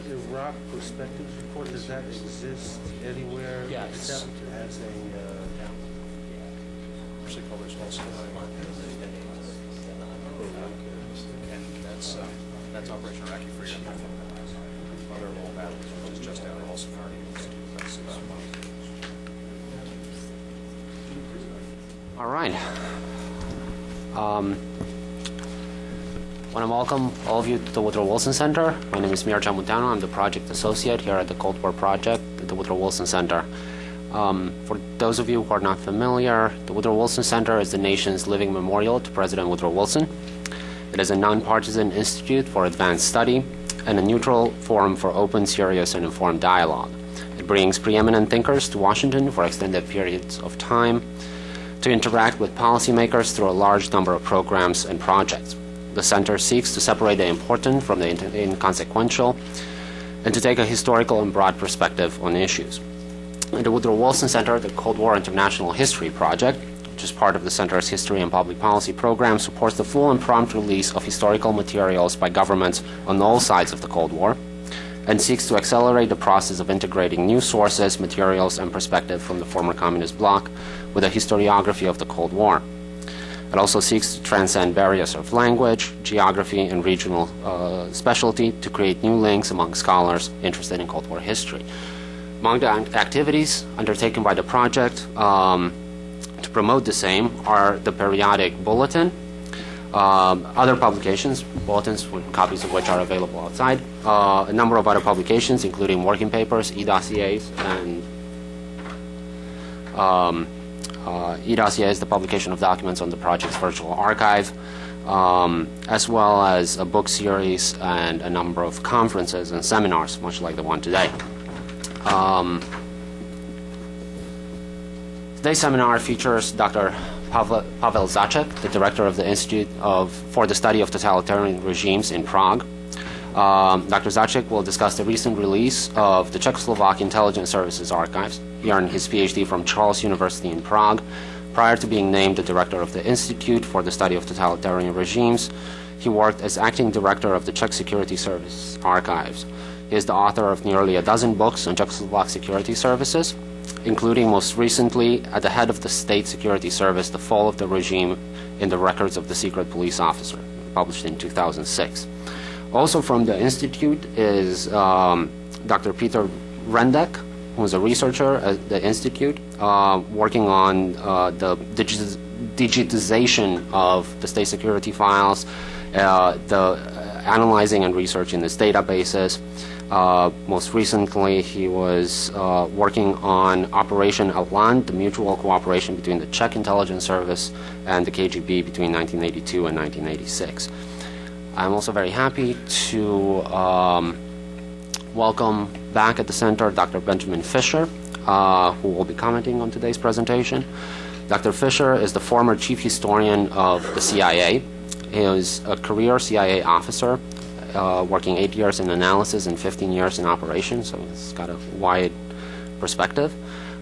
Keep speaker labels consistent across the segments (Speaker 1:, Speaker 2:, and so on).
Speaker 1: Iraq Perspectives Report, does that exist anywhere except as a...
Speaker 2: Actually published also. And that's Operation Iraqi Freedom. Other World Battles, which is just out, also
Speaker 3: All right. I want to welcome all of you to the Woodrow Wilson Center. My name is Mircea Munteanu. I'm the project associate here at the Cold War Project at the Woodrow Wilson Center. For those of you who are not familiar, the Woodrow Wilson Center is the nation's living memorial to President Woodrow Wilson. It is a nonpartisan institute for advanced study and a neutral forum for open, serious, and informed dialogue. It brings preeminent thinkers to Washington for extended periods of time to interact with policymakers through a large number of programs and projects. The center seeks to separate the important from the inconsequential and to take a historical and broad perspective on issues. At the Woodrow Wilson Center, the Cold War International History Project, which is part of the Center's History and Public Policy program, supports the full and prompt release of historical materials by governments on all sides of the Cold War and seeks to accelerate the process of integrating new sources, materials, and perspective from the former communist bloc with a historiography of the Cold War. It also seeks to transcend barriers of language, geography, and regional specialty to create new links among scholars interested in Cold War history. Among the activities undertaken by the project to promote the same are the periodic bulletin, other publications, bulletins with copies of which are available outside, a number of other publications including working papers, e-dossiers, and e-dossier is the publication of documents on the project's virtual archive, as well as a book series and a number of conferences and seminars, much like the one today. Today's seminar features Dr. Pavel Zacek, the director of the Institute for the Study of Totalitarian Regimes in Prague. Dr. Zacek will discuss the recent release of the Czechoslovak Intelligence Services Archives. He earned his PhD from Charles University in Prague. Prior to being named the director of the Institute for the Study of Totalitarian Regimes, he worked as acting director of the Czech Security Service Archives. He is the author of nearly a dozen books on Czechoslovak security services, including most recently At the Head of the State Security Service, The Fall of the Regime in the Records of the Secret Police Officer, published in 2006. Also from the Institute is Dr. Peter Rendek, who is a researcher at the Institute, working on the digitization of the state security files, the analyzing and researching its databases. Most recently, he was working on Operation Atlant, the mutual cooperation between the Czech intelligence service and the KGB between 1982 and 1986. I'm also very happy to welcome back at the center Dr. Benjamin Fischer, who will be commenting on today's presentation. Dr. Fischer is the former chief historian of the CIA. He is a career CIA officer, working 8 years in analysis and 15 years in operations, so he's got a wide perspective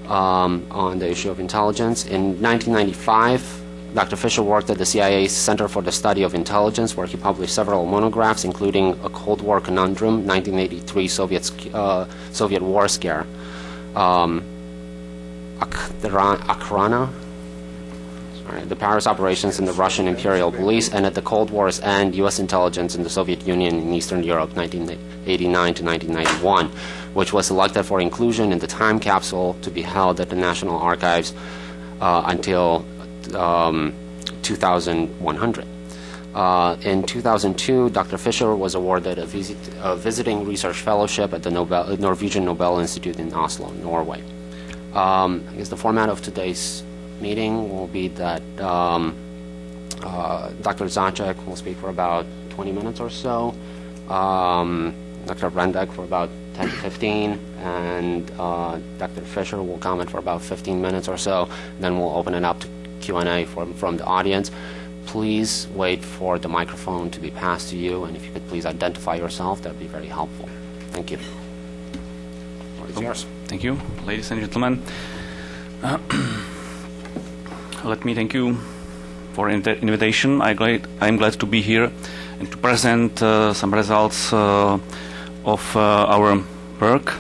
Speaker 3: on the issue of intelligence. In 1995, Dr. Fischer worked at the CIA's Center for the Study of Intelligence, where he published several monographs, including A Cold War Conundrum, 1983 Soviet War Scare, Akhrana, the Paris operations in the Russian Imperial Police, and at the Cold War's end, U.S. intelligence in the Soviet Union in Eastern Europe, 1989 to 1991, which was selected for inclusion in the time capsule to be held at the National Archives until 2100. In 2002, Dr. Fischer was awarded a visiting research fellowship at the Norwegian Nobel Institute in Oslo, Norway. I guess the format of today's meeting will be that Dr. Zacek will speak for about 20 minutes or so, Dr. Rendek for about 10 to 15, and Dr. Fischer will comment for about 15 minutes or so. Then we'll open it up to Q&A from the audience. Please wait for the microphone to be passed to you, and if you could please identify yourself, that would be very helpful. Thank you. The floor is yours.
Speaker 4: Thank you, ladies and gentlemen. Let me thank you for the invitation. I'm glad to be here and to present some results of our work.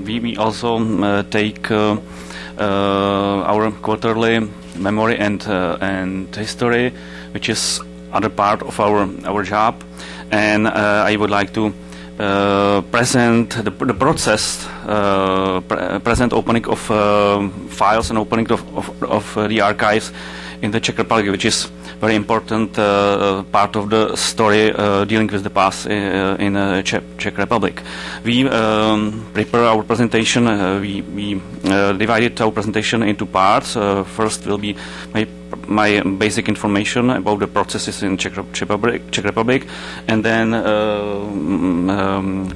Speaker 4: We also take our quarterly memory and history, which is other part of our job, and I would like to present the process, present opening of files and opening of the archives in the Czech Republic, which is very important part of the story dealing with the past in Czech Republic. We prepare our presentation. We divided our presentation into parts. First will be my basic information about the processes in Czech Republic, and then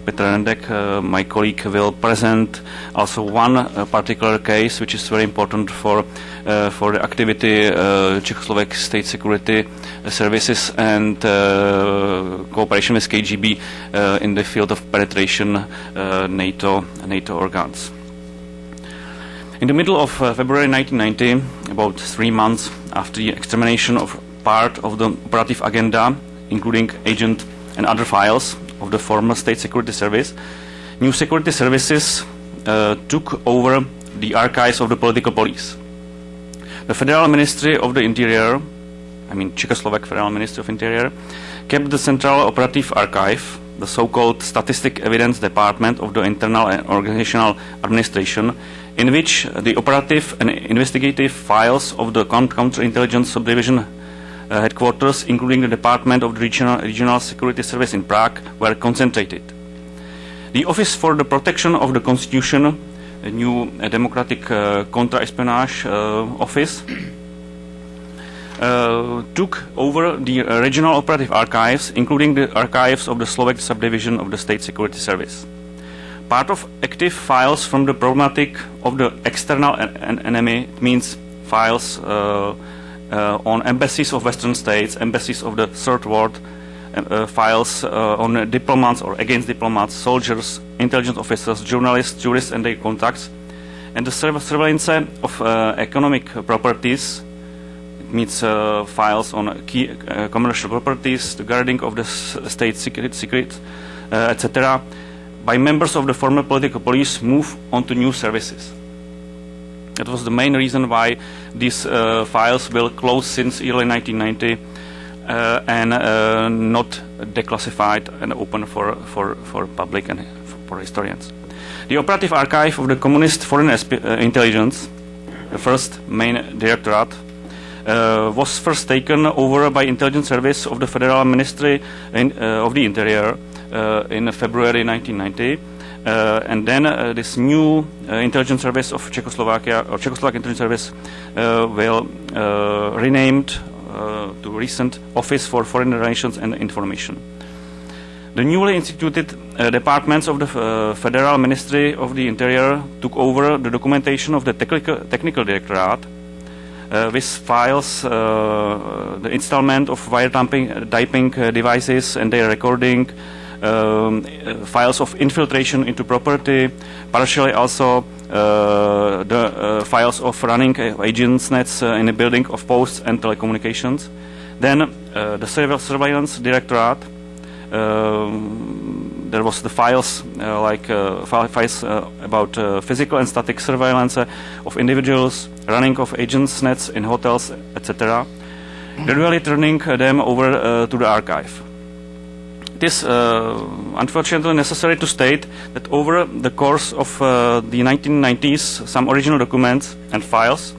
Speaker 4: Petr Rendek, my colleague, will present also one particular case which is very important for the activity Czechoslovak state security services and cooperation with KGB in the field of penetration NATO organs. In the middle of February 1990, about 3 months after the extermination of part of the operative agenda, including agent and other files of the former state security service, new security services took over the archives of the political police. The Federal Ministry of the Interior, Czechoslovak Federal Ministry of Interior, kept the Central Operative Archive, the so-called Statistic Evidence Department of the Internal and Organizational Administration, in which the operative and investigative files of the Counterintelligence Subdivision headquarters, including the Department of the Regional Security Service in Prague, were concentrated. The Office for the Protection of the Constitution, a new democratic counter-espionage office, took over the regional operative archives, including the archives of the Slovak subdivision of the State Security Service. Part of active files from the problematic of the external enemy means files on embassies of Western states, embassies of the Third World, files on diplomats or against diplomats, soldiers, intelligence officers, journalists, jurists and their contacts, and the surveillance of economic properties. It means files on key commercial properties, the guarding of the state secret, etc., by members of the former political police move on to new services. That was the main reason why these files will close since early 1990 and not declassified and open for public and for historians. The operative archive of the Communist Foreign Intelligence, the first main directorate, was first taken over by Intelligence Service of the Federal Ministry of the Interior in February 1990, and then this new Intelligence Service of Czechoslovakia, or Czechoslovak Intelligence Service, will renamed to recent Office for Foreign Relations and Information. The newly instituted departments of the Federal Ministry of the Interior took over the documentation of the technical directorate, with files, the installment of wiretapping devices and their recording, files of infiltration into property, partially also the files of running agents nets in the building of posts and telecommunications. Then the surveillance directorate, there was the files files about physical and static surveillance of individuals, running of agents nets in hotels, etc., gradually turning them over to the archive. It is unfortunately necessary to state that over the course of the 1990s, some original documents and files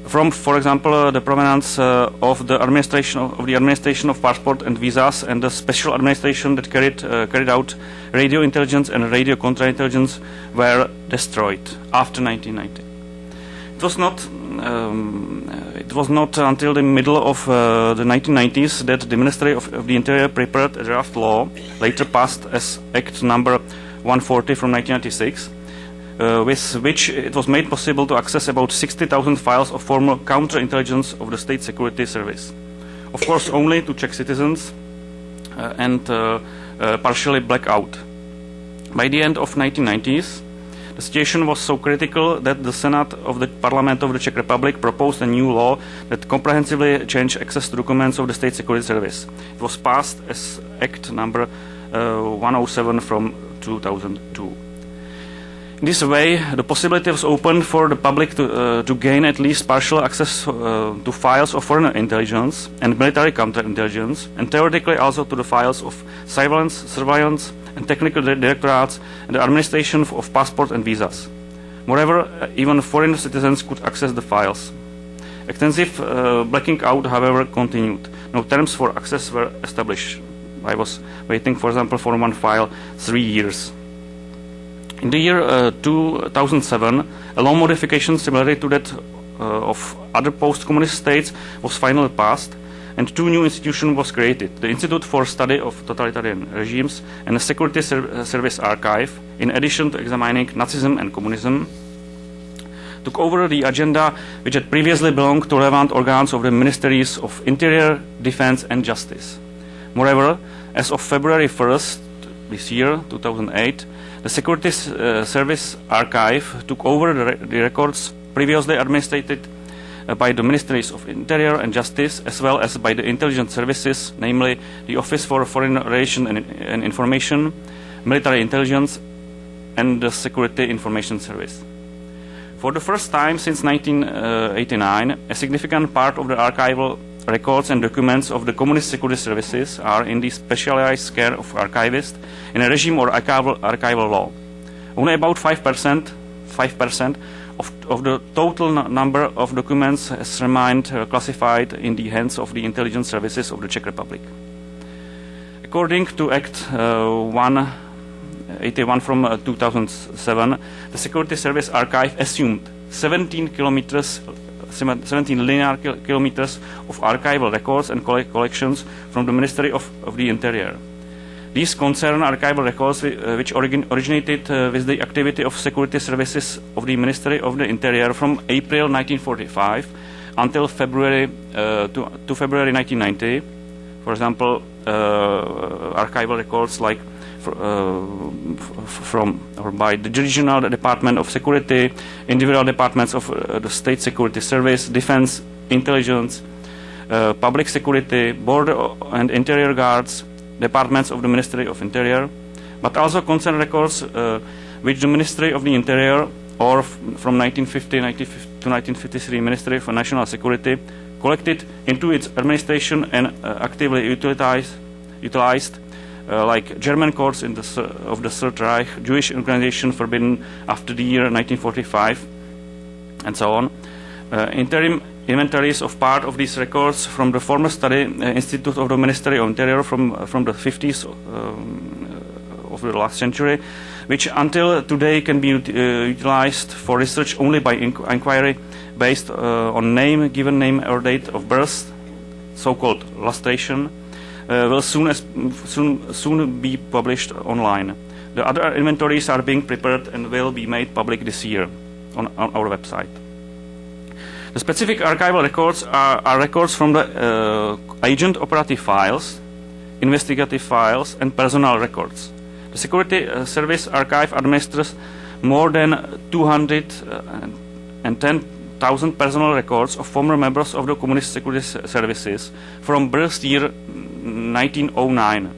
Speaker 4: from, for example, the provenance of the administration of passport and visas and the special administration that carried out radio intelligence and radio counterintelligence were destroyed after 1990. It was not until the middle of the 1990s that the Ministry of the Interior prepared a draft law, later passed as Act number 140 from 1996, with which it was made possible to access about 60,000 files of former counterintelligence of the State Security Service. Of course, only to Czech citizens and partially blacked out. By the end of 1990s, The situation was so critical that the Senate of the Parliament of the Czech Republic proposed a new law that comprehensively changed access to documents of the State Security Service. It was passed as Act number 107 from 2002. In this way, the possibility was opened for the public to gain at least partial access to files of foreign intelligence and military counterintelligence, and theoretically also to the files of surveillance, and technical directorates, and the administration of passports and visas. Moreover, even foreign citizens could access the files. Extensive blacking out, however, continued. No terms for access were established. I was waiting, for example, for one file 3 years. In the year 2007, a law modification similar to that of other post-communist states was finally passed, and two new institutions was created: the Institute for Study of Totalitarian Regimes and the Security Service Archive, in addition to examining Nazism and communism, took over the agenda which had previously belonged to relevant organs of the Ministries of Interior, Defense and Justice. Moreover, as of February 1st this year, 2008, the Security Service Archive took over the records previously administered by the Ministries of Interior and Justice, as well as by the intelligence services, namely the Office for Foreign Relations and Information, Military Intelligence, and the Security Information Service. For the first time since 1989, a significant part of the archival records and documents of the Communist Security Services are in the specialized care of archivists in a regime or archival law. Only about 5% of the total number of documents has remained classified in the hands of the intelligence services of the Czech Republic. According to Act 181 from 2007, the Security Service Archive assumed 17 linear kilometers of archival records and collections from the Ministry of the Interior. These concern archival records which originated with the activity of security services of the Ministry of the Interior from April 1945 until February 1990. For example, archival records like from or by the Regional Department of Security, individual departments of the State Security Service, Defense, Intelligence, Public Security, Border and Interior Guards, departments of the Ministry of Interior, but also concern records which the Ministry of the Interior, or from 1950 to 1953 Ministry for National Security, collected into its administration and actively utilized like German courts of the Third Reich, Jewish organization forbidden after the year 1945, and so on. Interim inventories of part of these records from the former study institute of the Ministry of Interior from the 50s of the last century, which until today can be utilized for research only by inquiry based on name, given name or date of birth, so-called lustration, will soon be published online. The other inventories are being prepared and will be made public this year on our website. The specific archival records are records from the agent operative files, investigative files, and personnel records. The Security Service Archive administers more than 210,000 personal records of former members of the Communist Security Services from birth year 1909,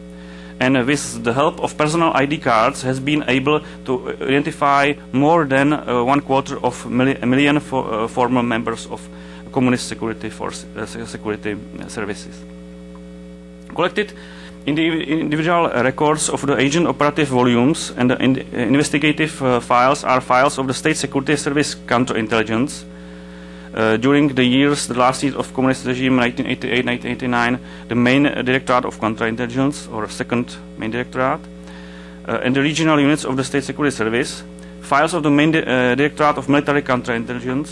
Speaker 4: and with the help of personal ID cards has been able to identify more than 1/4 of a million former members of Communist Security Services. Collected in the individual records of the agent operative volumes and the investigative files are files of the State Security Service counterintelligence. During the last years of communist regime, 1988-1989, the main directorate of counterintelligence, or second main directorate, and the regional units of the State Security Service, files of the main directorate of military counterintelligence,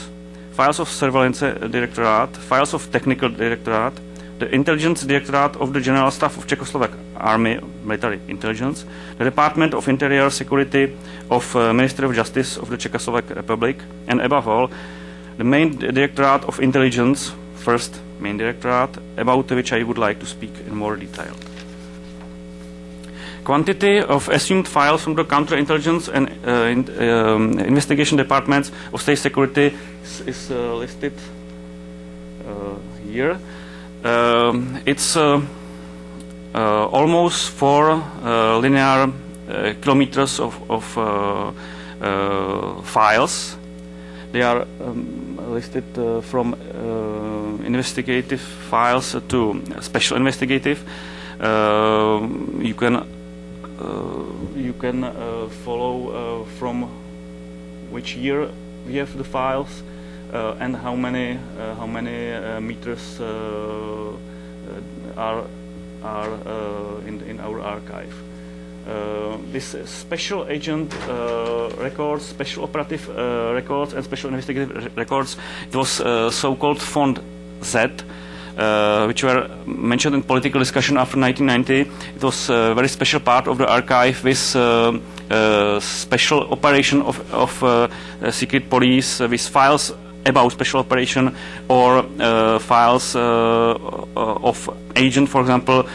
Speaker 4: files of surveillance directorate, files of technical directorate, the intelligence directorate of the General Staff of Czechoslovak Army Military Intelligence, the Department of Interior Security of Ministry of Justice of the Czechoslovak Republic, and above all, the main directorate of intelligence, first main directorate, about which I would like to speak in more detail. quantity of assumed files from the counterintelligence and investigation departments of state security is listed here. It's almost 4 linear kilometers of files. They are listed from investigative files to special investigative. You can follow from which year we have the files and how many meters are in our archive. This special agent records, special operative records, and special investigative records, it was so-called Fond Z, which were mentioned in political discussion after 1990. It was a very special part of the archive with special operation of secret police, with files about special operation or files of agent, for example,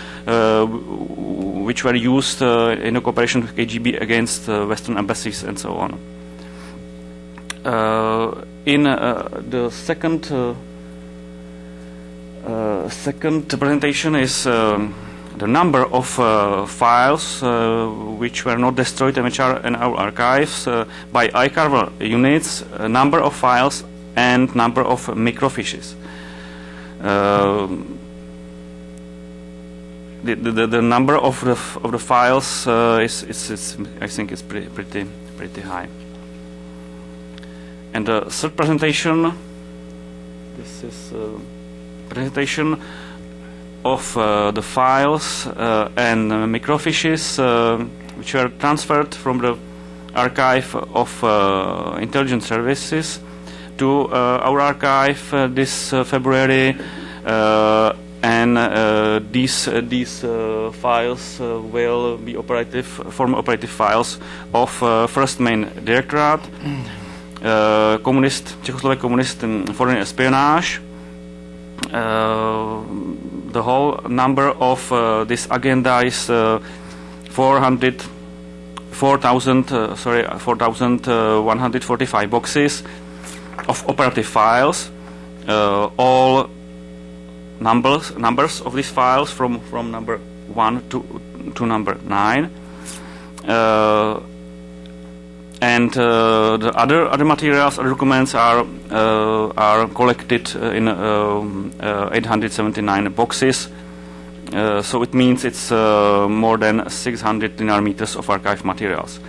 Speaker 4: which were used in a cooperation with KGB against Western embassies and so on. In the second presentation is the number of files which were not destroyed and which are in our archives by archival units, number of files and number of microfiches. The number of the files is I think is pretty high. And the third presentation, this is presentation of the files and microfiches which were transferred from the archive of intelligence services to our archive this February, and these files will be former operative files of first main directorate, Czechoslovak communist and foreign espionage. The whole number of this agenda is 4,145 boxes of operative files. All numbers of these files from number 1 to number 9. And the other materials, other documents are collected in 879 boxes. So it means it's more than 600 linear meters of archive materials.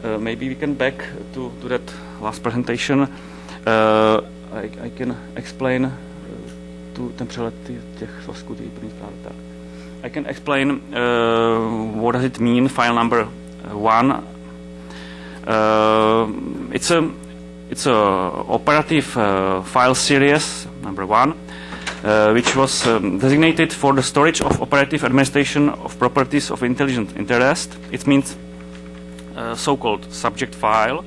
Speaker 4: Maybe we can back to that last presentation. I can explain ten přehled těch svazků, I can explain what does it mean, file number 1. It's a operative file series number 1, which was designated for the storage of operative administration of properties of intelligent interest. It means so-called subject file.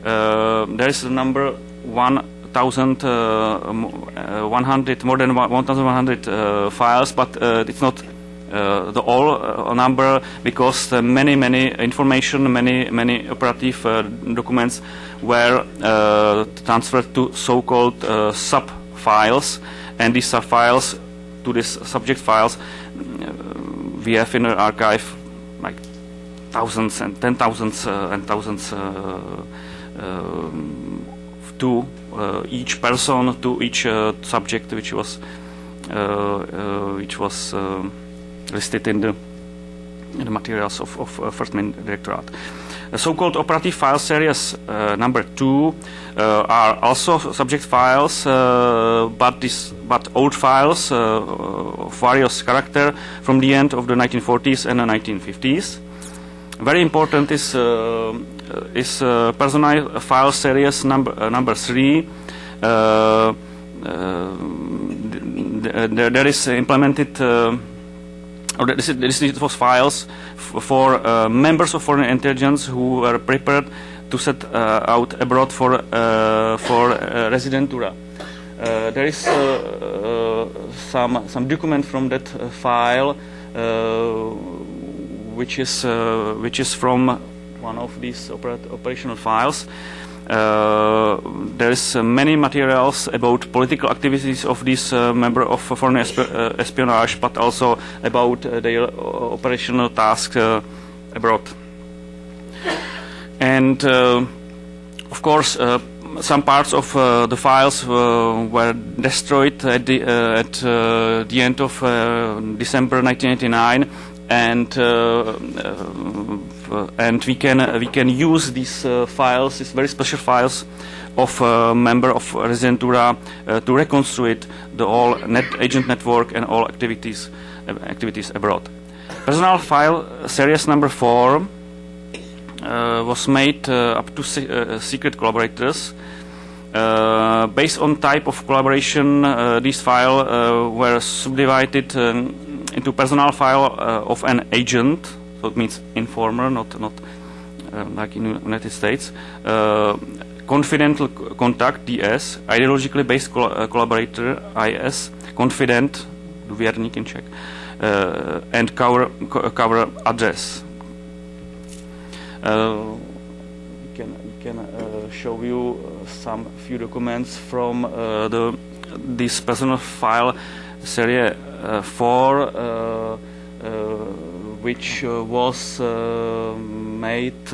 Speaker 4: There is the number 1,100, more than 1,100 files, but it's not the all number, because many information, many operative documents were transferred to so-called sub-files, and these sub-files to these subject files we have in our archive like thousands and 10,000s and thousands to each person, to each subject which was listed in the materials of first main directorate. The so-called operative file series number 2 are also subject files, but old files of various character from the end of the 1940s and the 1950s. Very important is personnel file series number 3. There is implemented. This was files for members of foreign intelligence who were prepared to set out abroad for residentura. There is some document from that file which is from one of these operational files. There is many materials about political activities of this member of foreign espionage, but also about their operational tasks abroad. And of course, some parts of the files were destroyed at the end of December 1989, and we can use these files, these very special files of a member of Residentura to reconstruct the whole agent network and all activities abroad. Personal file series number 4 was made up to secret collaborators. Based on type of collaboration, these files were subdivided into personal file of an agent, so it means informer, not like in the United States. Confidential contact, DS, ideologically based collaborator, IS, confident, důvěrník in Czech, and cover address. We can show you some few documents from this personal file series 4, which was made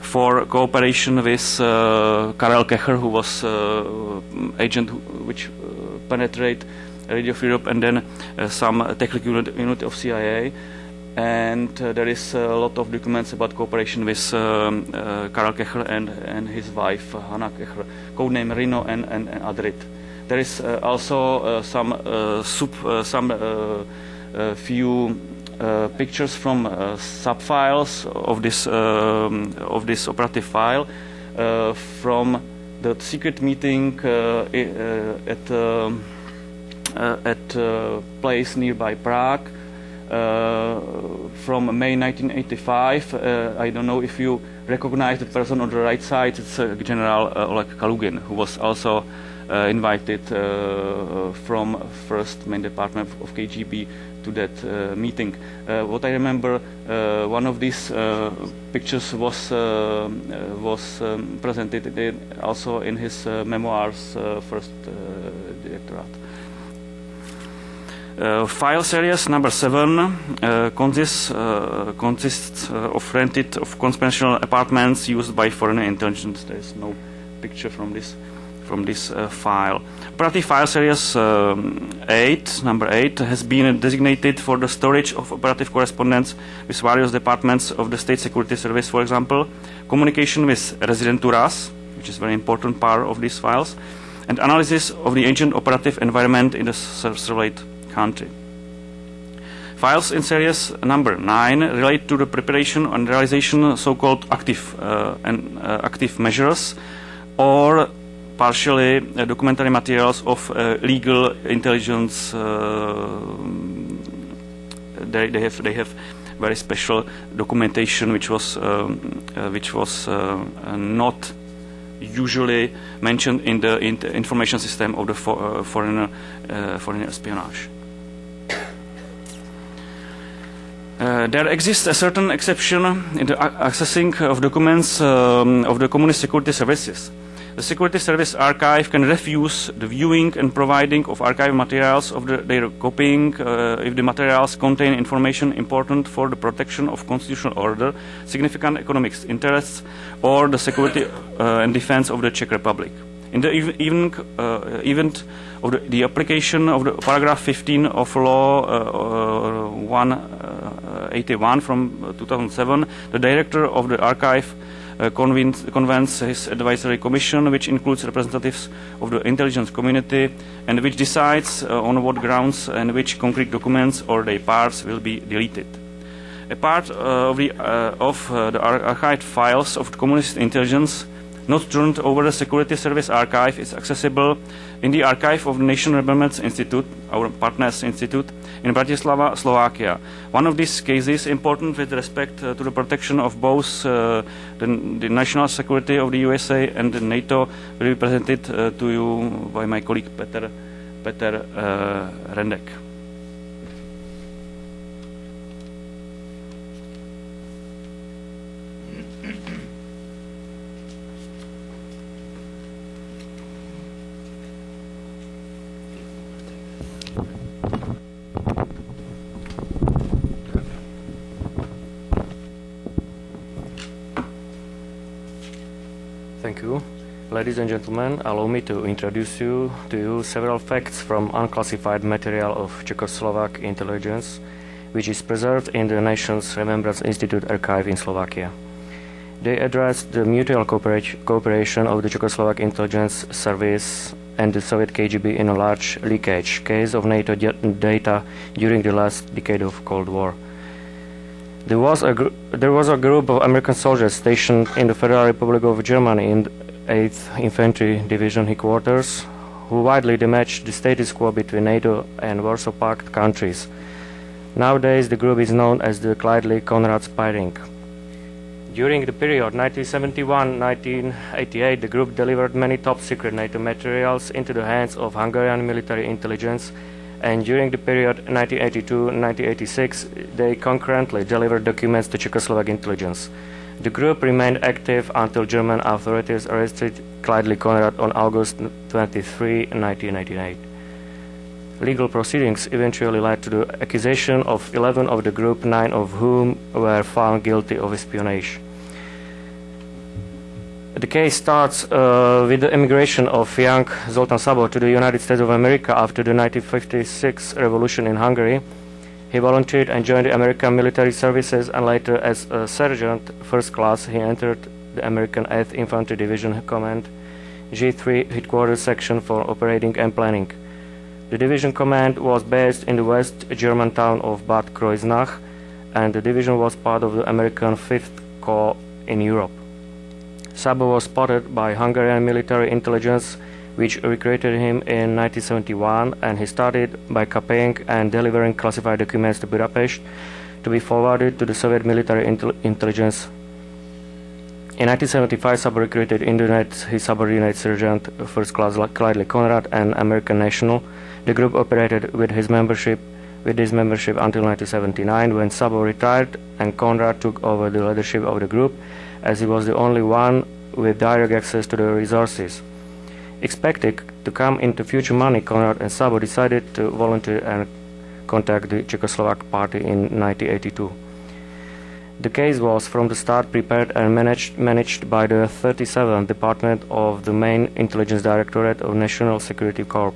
Speaker 4: for cooperation with Karel Kecher, who was agent which penetrate Radio of Europe, and then some technical unit of CIA. And there is a lot of documents about cooperation with Karel Kecher and his wife Hanna Kecher, codename Rino and Adrit. There is also some few pictures from subfiles of this operative file from the secret meeting at a place nearby Prague. From May 1985, I don't know if you recognize the person on the right side. It's General Oleg Kalugin, who was also invited from first main department of KGB to that meeting. What I remember, one of these pictures was presented also in his memoirs, first directorate. File series number 7 consists of rented of confidential apartments used by foreign intelligence. There is no picture from this file. Operative file series number 8 has been designated for the storage of operative correspondence with various departments of the State Security Service, for example, communication with residenturas, which is a very important part of these files, and analysis of the agent operative environment in the surveyed country. Files in series number 9 relate to the preparation and realization of so-called active measures, or partially documentary materials of legal intelligence. They have very special documentation which was not usually mentioned in the information system of the foreign espionage. There exists a certain exception in the accessing of documents of the communist security services. The Security Service Archive can refuse the viewing and providing of archive materials of their copying if the materials contain information important for the protection of constitutional order, significant economic interests, or the security and defense of the Czech Republic. In the event of the application of the paragraph 15 of Law 181 from 2007, the director of the archive convenes his advisory commission, which includes representatives of the intelligence community, and which decides on what grounds and which concrete documents or their parts will be deleted. A part of the archived files of communist intelligence not turned over the Security Service Archive is accessible in the archive of the National Remembrance Institute, our partners institute, in Bratislava, Slovakia. One of these cases, important with respect to the protection of both the national security of the USA and the NATO, will be presented to you by my colleague Peter Rendek.
Speaker 5: Thank you. Ladies and gentlemen, allow me to introduce to you several facts from unclassified material of Czechoslovak intelligence, which is preserved in the Nation's Remembrance Institute archive in Slovakia. They address the mutual cooperation of the Czechoslovak intelligence service and the Soviet KGB in a large leakage case of NATO data during the last decade of Cold War. There was a group of American soldiers stationed in the Federal Republic of Germany in the 8th Infantry Division headquarters who widely damaged the status quo between NATO and Warsaw Pact countries. Nowadays, the group is known as the Clydely-Conrad Spying. During the period 1971-1988, the group delivered many top-secret NATO materials into the hands of Hungarian military intelligence, and during the period 1982-1986, they concurrently delivered documents to Czechoslovak intelligence. The group remained active until German authorities arrested Clydely-Conrad on August 23, 1988. Legal proceedings eventually led to the accusation of 11 of the group, 9 of whom were found guilty of espionage. The case starts with the emigration of young Zoltán Szabó to the United States of America after the 1956 revolution in Hungary. He volunteered and joined the American military services, and later as a sergeant first class he entered the American 8th Infantry Division Command G3 Headquarters Section for Operating and Planning. The division command was based in the West German town of Bad Kreuznach, and the division was part of the American 5th Corps in Europe. Szabó was spotted by Hungarian military intelligence, which recruited him in 1971, and he started by copying and delivering classified documents to Budapest to be forwarded to the Soviet military intelligence. In 1975, Szabó recruited his subordinate sergeant, first class Clydely-Conrad, an American national. The group operated with this membership until 1979, when Szabó retired and Conrad took over the leadership of the group, as he was the only one with direct access to the resources. Expecting to come into future money, Conrad and Szabó decided to volunteer and contact the Czechoslovak party in 1982. The case was from the start prepared and managed by the 37th Department of the main Intelligence Directorate of National Security Corps,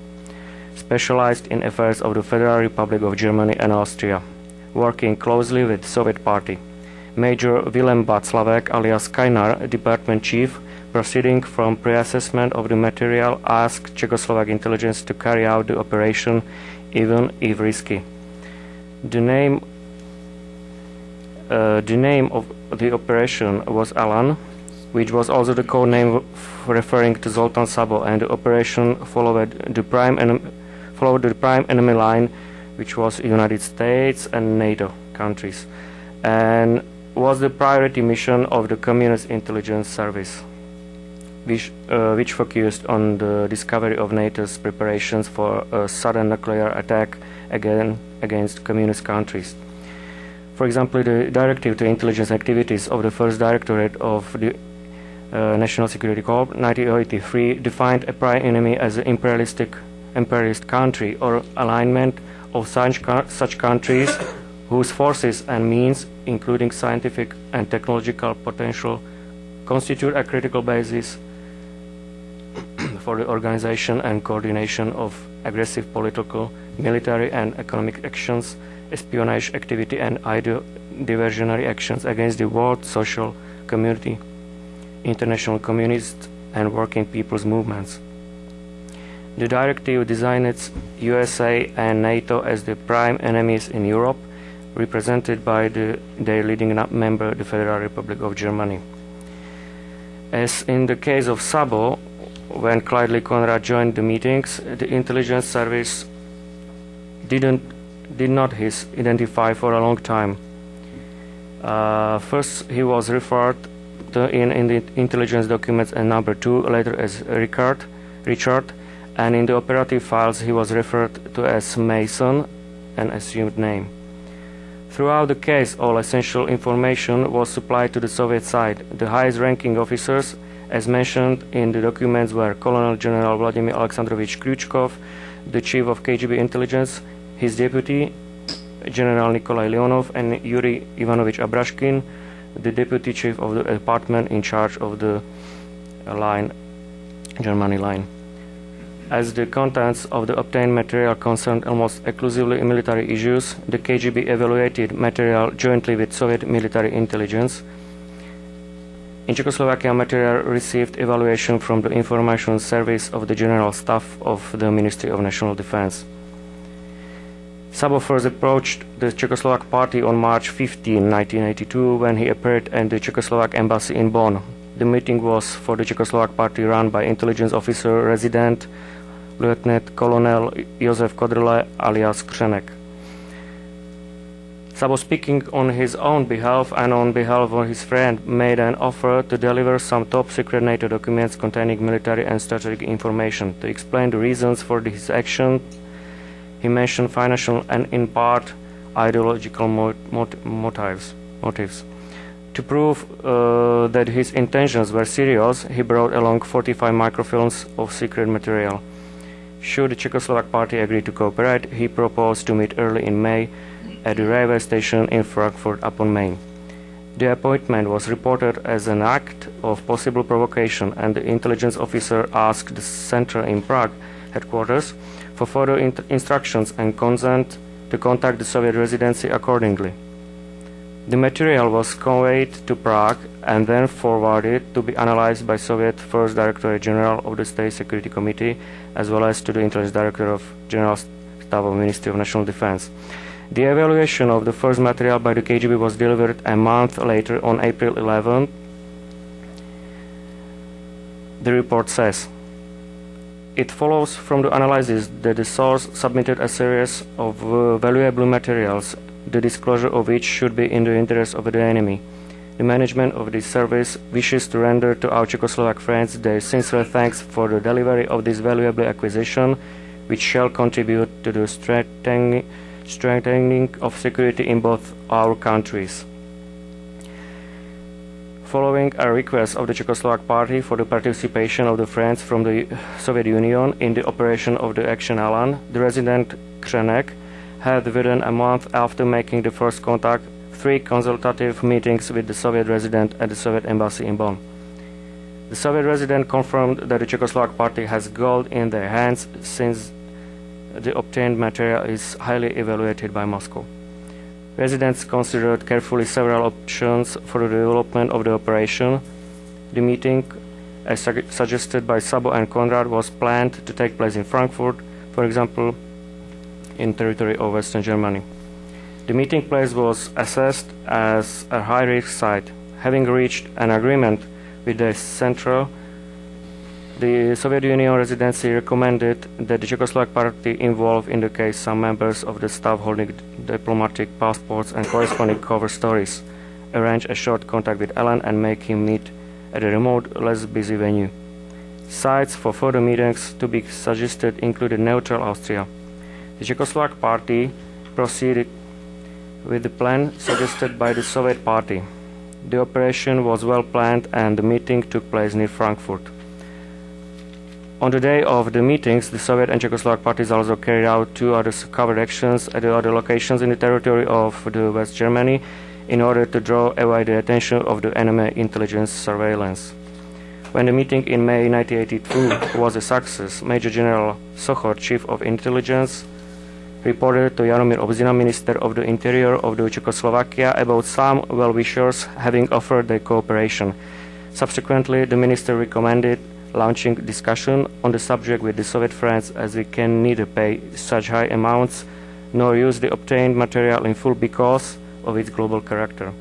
Speaker 5: specialized in affairs of the Federal Republic of Germany and Austria, working closely with the Soviet Party. Major Vilém Václavek, alias Kajnar, department chief, proceeding from pre-assessment of the material, asked Czechoslovak intelligence to carry out the operation, even if risky. The name of the operation was Alan, which was also the code name referring to Zoltán Szabó, and the operation followed the prime enemy line, which was United States and NATO countries, and was the priority mission of the Communist Intelligence Service, which focused on the discovery of NATO's preparations for a sudden nuclear attack against communist countries. For example, the Directive to Intelligence Activities of the First Directorate of the National Security Corps, 1983, defined a prime enemy as an imperialist country or alignment of such countries whose forces and means, including scientific and technological potential, constitute a critical basis for the organization and coordination of aggressive political, military and economic actions, espionage activity and diversionary actions against the world social community, international communist and working people's movements. The directive designates USA and NATO as the prime enemies in Europe, represented by their leading member, the Federal Republic of Germany. As in the case of Szabó, when Clydely-Conrad joined the meetings, the intelligence service did not identify for a long time. First, he was referred to in the intelligence documents as number 2, later as Richard, and in the operative files he was referred to as Mason, an assumed name. Throughout the case, all essential information was supplied to the Soviet side. The highest ranking officers, as mentioned in the documents, were Colonel General Vladimir Alexandrovich Kryuchkov, the chief of KGB intelligence, his deputy, General Nikolai Leonov, and Yuri Ivanovich Abrashkin, the deputy chief of the department in charge of the Germany line. As the contents of the obtained material concerned almost exclusively military issues, the KGB evaluated material jointly with Soviet military intelligence. In Czechoslovakia, material received evaluation from the Information Service of the General Staff of the Ministry of National Defense. Sabo first approached the Czechoslovak party on March 15, 1982, when he appeared at the Czechoslovak embassy in Bonn. The meeting was for the Czechoslovak party run by intelligence officer resident Lieutenant Colonel Josef Kodrle alias Křenek. Sabo, speaking on his own behalf and on behalf of his friend, made an offer to deliver some top-secret NATO documents containing military and strategic information. To explain the reasons for his action, he mentioned financial and, in part, ideological motives. To prove that his intentions were serious, he brought along 45 microfilms of secret material. Should the Czechoslovak party agree to cooperate, he proposed to meet early in May at the railway station in Frankfurt upon Main. The appointment was reported as an act of possible provocation, and the intelligence officer asked the center in Prague headquarters for further instructions and consent to contact the Soviet residency accordingly. The material was conveyed to Prague and then forwarded to be analyzed by Soviet First Directorate General of the State Security Committee, as well as to the Intelligence Director of General Staff of Ministry of National Defense. The evaluation of the first material by the KGB was delivered a month later, on April 11. The report says, "It follows from the analysis that the source submitted a series of valuable materials, the disclosure of which should be in the interest of the enemy. The management of this service wishes to render to our Czechoslovak friends their sincere thanks for the delivery of this valuable acquisition, which shall contribute to the strengthening of security in both our countries." Following a request of the Czechoslovak party for the participation of the friends from the Soviet Union in the operation of the Action Alan, the resident Křenek had, within a month after making the first contact, 3 consultative meetings with the Soviet resident at the Soviet embassy in Bonn. The Soviet resident confirmed that the Czechoslovak party has gold in their hands, since the obtained material is highly evaluated by Moscow. Residents considered carefully several options for the development of the operation. The meeting, as suggested by Sabo and Konrad, was planned to take place in Frankfurt, for example, in territory of Western Germany. The meeting place was assessed as a high-risk site. Having reached an agreement with the Central, the Soviet Union residency recommended that the Czechoslovak party involve in the case some members of the staff holding diplomatic passports and corresponding cover stories, arrange a short contact with Alan and make him meet at a remote, less busy venue. Sites for further meetings to be suggested included neutral Austria. The Czechoslovak party proceeded with the plan suggested by the Soviet party. The operation was well planned and the meeting took place near Frankfurt. On the day of the meetings, the Soviet and Czechoslovak parties also carried out 2 other covered actions at the other locations in the territory of the West Germany in order to draw away the attention of the enemy intelligence surveillance. When the meeting in May 1982 was a success, Major General Sochor, Chief of Intelligence, reported to Jaromír Obzina, Minister of the Interior of the Czechoslovakia, about some well-wishers having offered their cooperation. Subsequently, the minister recommended launching discussion on the subject with the Soviet friends, as we can neither pay such high amounts nor use the obtained material in full because of its global character.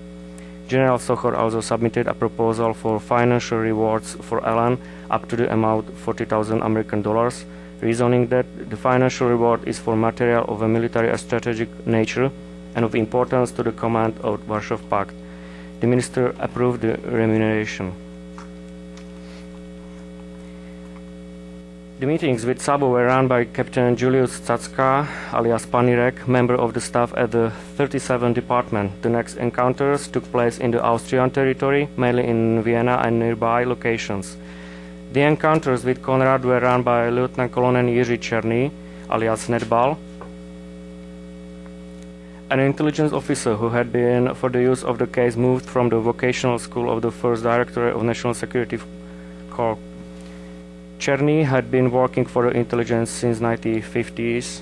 Speaker 5: General Sochor also submitted a proposal for financial rewards for Alan up to the amount $40,000, reasoning that the financial reward is for material of a military and strategic nature and of importance to the command of Warsaw Pact. The minister approved the remuneration. The meetings with Sabo were run by Captain Julius Zacka, alias Panirek, member of the staff at the 37th Department. The next encounters took place in the Austrian territory, mainly in Vienna and nearby locations. The encounters with Konrad were run by Lieutenant Colonel Jiří Černý, alias Nedbal, An intelligence officer who had been, for the use of the case, moved from the vocational school of the 1st Directorate of National Security Corps. Czerny had been working for the intelligence since 1950s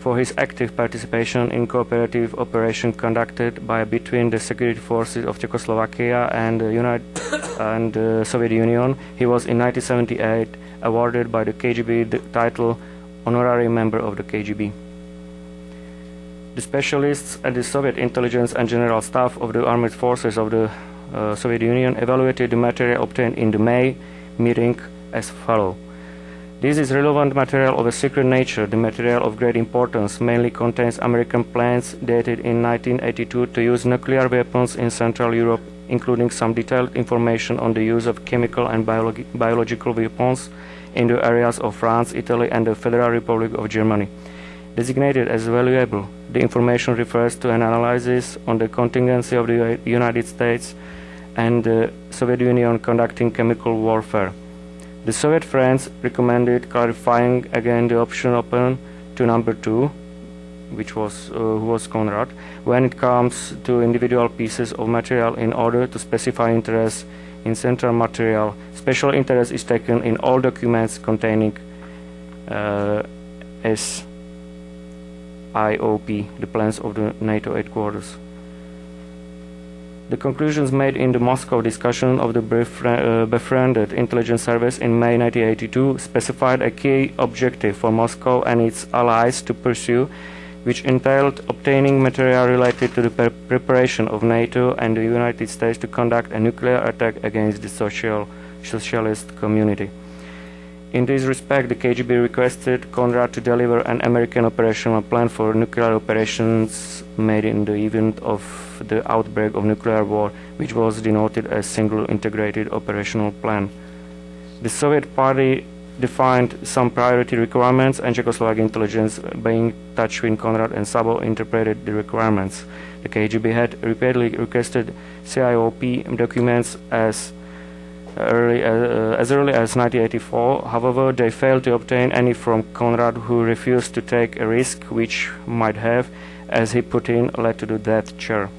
Speaker 5: for his active participation in cooperative operation conducted between the security forces of Czechoslovakia and the Soviet Union. He was in 1978 awarded by the KGB the title Honorary Member of the KGB. The specialists at the Soviet Intelligence and General Staff of the Armed Forces of the Soviet Union evaluated the material obtained in the May meeting as follows. This is relevant material of a secret nature. The material of great importance mainly contains American plans dated in 1982 to use nuclear weapons in Central Europe, including some detailed information on the use of chemical and biological weapons in the areas of France, Italy, and the Federal Republic of Germany. Designated as valuable, the information refers to an analysis on the contingency of the United States and the Soviet Union conducting chemical warfare. The Soviet friends recommended clarifying again the option open to number 2, who was Konrad, when it comes to individual pieces of material in order to specify interest in central material. Special interest is taken in all documents containing SIOP, the plans of the NATO headquarters. The conclusions made in the Moscow discussion of the befriended intelligence service in May 1982 specified a key objective for Moscow and its allies to pursue, which entailed obtaining material related to the preparation of NATO and the United States to conduct a nuclear attack against the socialist community. In this respect, the KGB requested Konrad to deliver an American operational plan for nuclear operations made in the event of the outbreak of nuclear war, which was denoted as single integrated operational plan. The Soviet Party defined some priority requirements, and Czechoslovak intelligence, being in touch with Konrad and Sabo, interpreted the requirements. The KGB had repeatedly requested CIOP documents as early as 1984. However, they failed to obtain any from Konrad, who refused to take a risk which might have, as he put in, led to the death chair.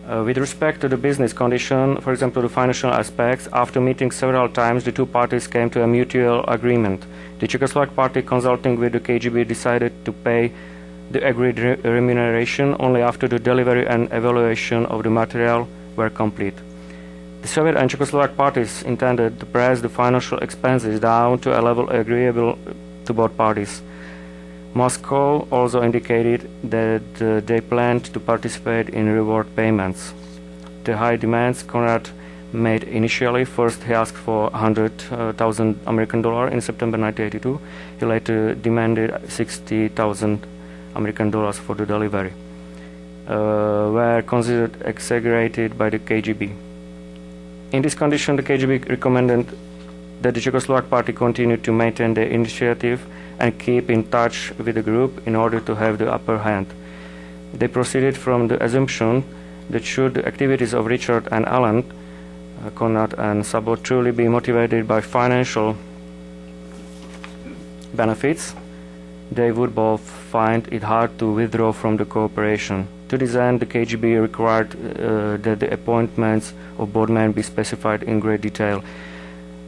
Speaker 5: With respect to the business condition, for example, the financial aspects, after meeting several times, the two parties came to a mutual agreement. The Czechoslovak party, consulting with the KGB, decided to pay the agreed remuneration only after the delivery and evaluation of the material were complete. The Soviet and Czechoslovak parties intended to press the financial expenses down to a level agreeable to both parties. Moscow also indicated that they planned to participate in reward payments. The high demands Konrad made initially, first he asked for $100,000 American in September 1982. He later demanded $60,000 American for the delivery, were considered exaggerated by the KGB. In this condition, the KGB recommended that the Czechoslovak party continue to maintain the initiative and keep in touch with the group in order to have the upper hand. They proceeded from the assumption that should the activities of Richard and Alan, Konrad and Sabo, truly be motivated by financial benefits, they would both find it hard to withdraw from the cooperation. To this end, the KGB required that the appointments of board men be specified in great detail.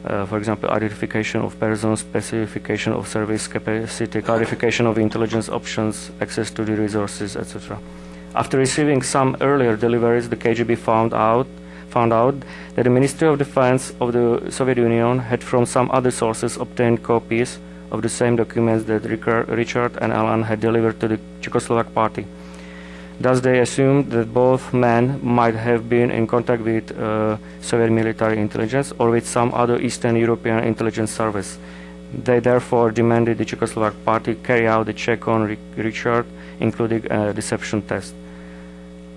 Speaker 5: For example, identification of persons, specification of service capacity, clarification of intelligence options, access to the resources, etc. After receiving some earlier deliveries, the KGB found out that the Ministry of Defense of the Soviet Union had from some other sources obtained copies of the same documents that Richard and Alan had delivered to the Czechoslovak party. Thus, they assumed that both men might have been in contact with Soviet military intelligence or with some other Eastern European intelligence service. They therefore demanded the Czechoslovak party carry out a check on Richard, including a deception test.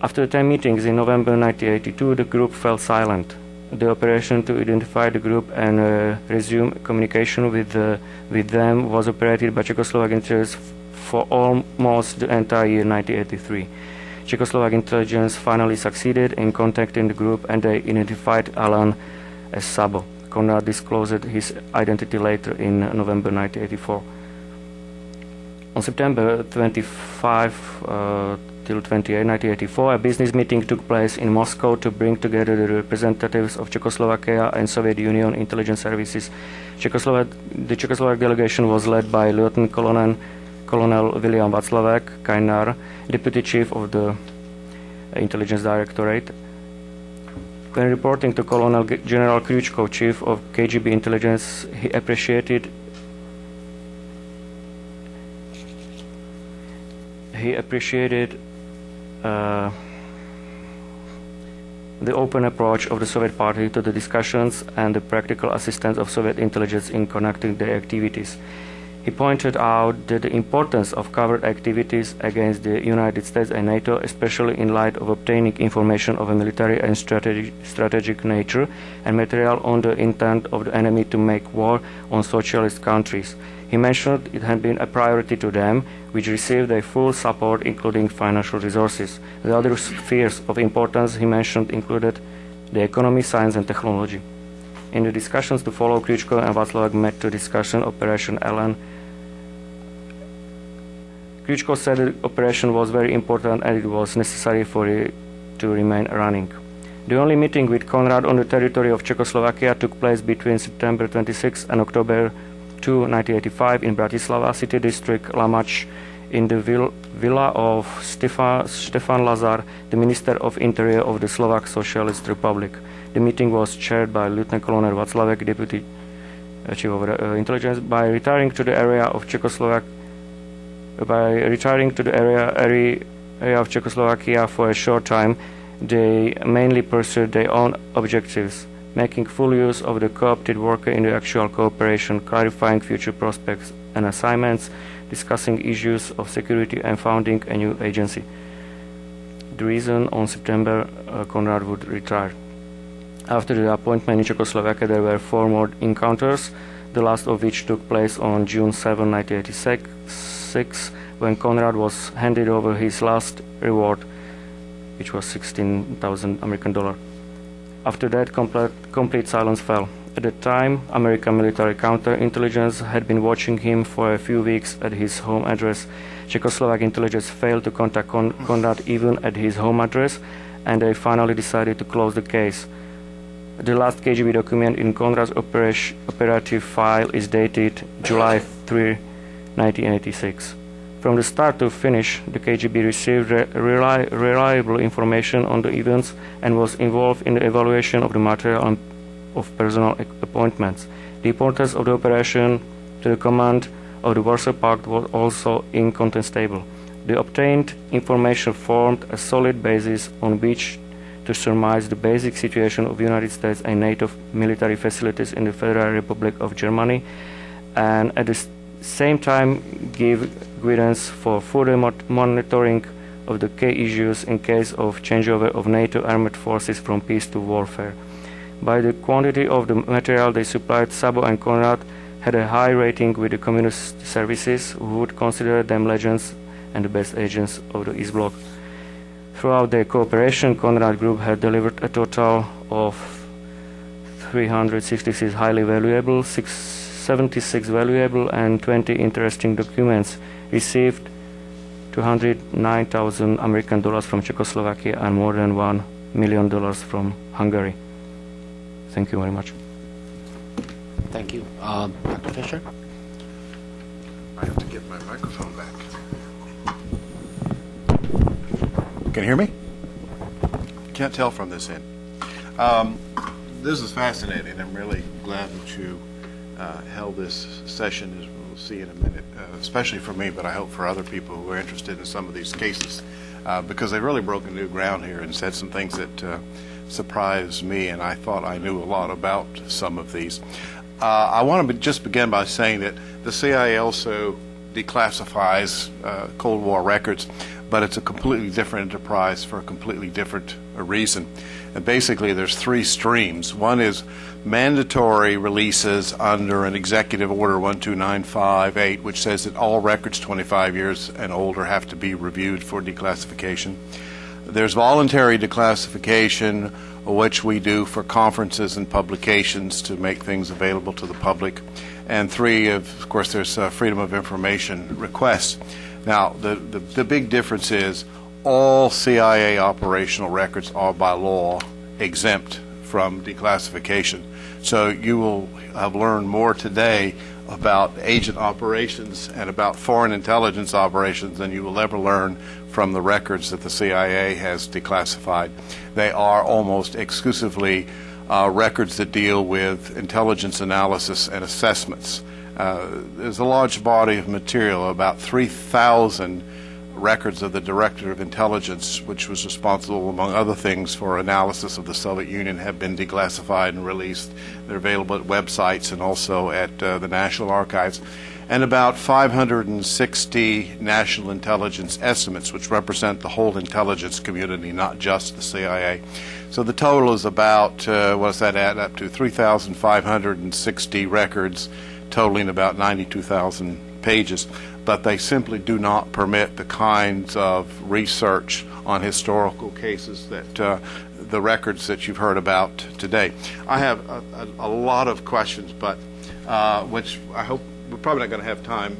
Speaker 5: After 10 meetings in November 1982, the group fell silent. The operation to identify the group and resume communication with them was operated by Czechoslovak intelligence for almost the entire year 1983. Czechoslovak intelligence finally succeeded in contacting the group, and they identified Alan as Sabo. Konrad disclosed his identity later in November 1984. On September 25 till 28, 1984, a business meeting took place in Moscow to bring together the representatives of Czechoslovakia and Soviet Union intelligence services. The Czechoslovak delegation was led by Lieutenant Colonel William Václavek Kajnar, deputy chief of the intelligence directorate. When reporting to Colonel General Kryuchkov, chief of KGB intelligence, he appreciated the open approach of the Soviet Party to the discussions and the practical assistance of Soviet intelligence in conducting their activities. He pointed out that the importance of covert activities against the United States and NATO, especially in light of obtaining information of a military and strategic nature and material on the intent of the enemy to make war on socialist countries. He mentioned it had been a priority to them, which received their full support, including financial resources. The other spheres of importance he mentioned included the economy, science, and technology. In the discussions to follow, Kryuchkov and Václavek met to discuss Operation Ellen. Kryuchkov said the operation was very important and it was necessary for it to remain running. The only meeting with Konrad on the territory of Czechoslovakia took place between September 26 and October 2, 1985 in Bratislava city district Lamač in the villa of Stefan Lazar, the Minister of Interior of the Slovak Socialist Republic. The meeting was chaired by Lieutenant Colonel Václavek, Deputy Chief of Intelligence. By retiring to the area of Czechoslovakia for a short time, they mainly pursued their own objectives, making full use of the co-opted worker in the actual cooperation, clarifying future prospects and assignments, discussing issues of security and founding a new agency. The reason on September Konrad would retire. After the appointment in Czechoslovakia, there were 4 more encounters, the last of which took place on June 7, 1986, when Konrad was handed over his last reward, which was $16,000 American. After that, complete silence fell. At the time, American military counterintelligence had been watching him for a few weeks at his home address. Czechoslovak intelligence failed to contact Konrad even at his home address, and they finally decided to close the case. The last KGB document in Konrad's operative file is dated July 3, 1986. From the start to finish, the KGB received reliable information on the events and was involved in the evaluation of the material and of personal appointments. The importance of the operation to the command of the Warsaw Pact was also incontestable. The obtained information formed a solid basis on which to surmise the basic situation of United States and NATO military facilities in the Federal Republic of Germany, and at the same time give guidance for further monitoring of the key issues in case of changeover of NATO armed forces from peace to warfare. By the quantity of the material they supplied, Sabo and Konrad had a high rating with the communist services, who would consider them legends and the best agents of the East Bloc. Throughout their cooperation, Konrad Group had delivered a total of 366 highly valuable, 76 valuable and 20 interesting documents, received $209,000 American from Czechoslovakia and more than $1 million from Hungary. Thank you very much.
Speaker 3: Thank you. Dr. Fischer?
Speaker 6: I have to get my microphone back. Can you hear me? Can't tell from this end. This is fascinating. I'm really glad that you held this session, as we'll see in a minute, especially for me, but I hope for other people who are interested in some of these cases, because they've really broken new ground here and said some things that surprised me, and I thought I knew a lot about some of these. I want to just begin by saying that the CIA also declassifies Cold War records, but it's a completely different enterprise for a completely different reason. And basically there's 3 streams. One is mandatory releases under an executive order 12958, which says that all records 25 years and older have to be reviewed for declassification. There's voluntary declassification which we do for conferences and publications to make things available to the public. And 3, of course, there's freedom of information requests. Now, the big difference is all CIA operational records are by law exempt from declassification. So you will have learned more today about agent operations and about foreign intelligence operations than you will ever learn from the records that the CIA has declassified. They are almost exclusively records that deal with intelligence analysis and assessments. There's a large body of material, about 3,000 records of the Directorate of Intelligence, which was responsible, among other things, for analysis of the Soviet Union, have been declassified and released. They're available at websites and also at the National Archives. And about 560 national intelligence estimates, which represent the whole intelligence community, not just the CIA. So the total is about, what does that add up to? 3,560 records, totaling about 92,000 pages. But they simply do not permit the kinds of research on historical cases that the records that you've heard about today. I have a lot of questions, but which I hope we're probably not going to have time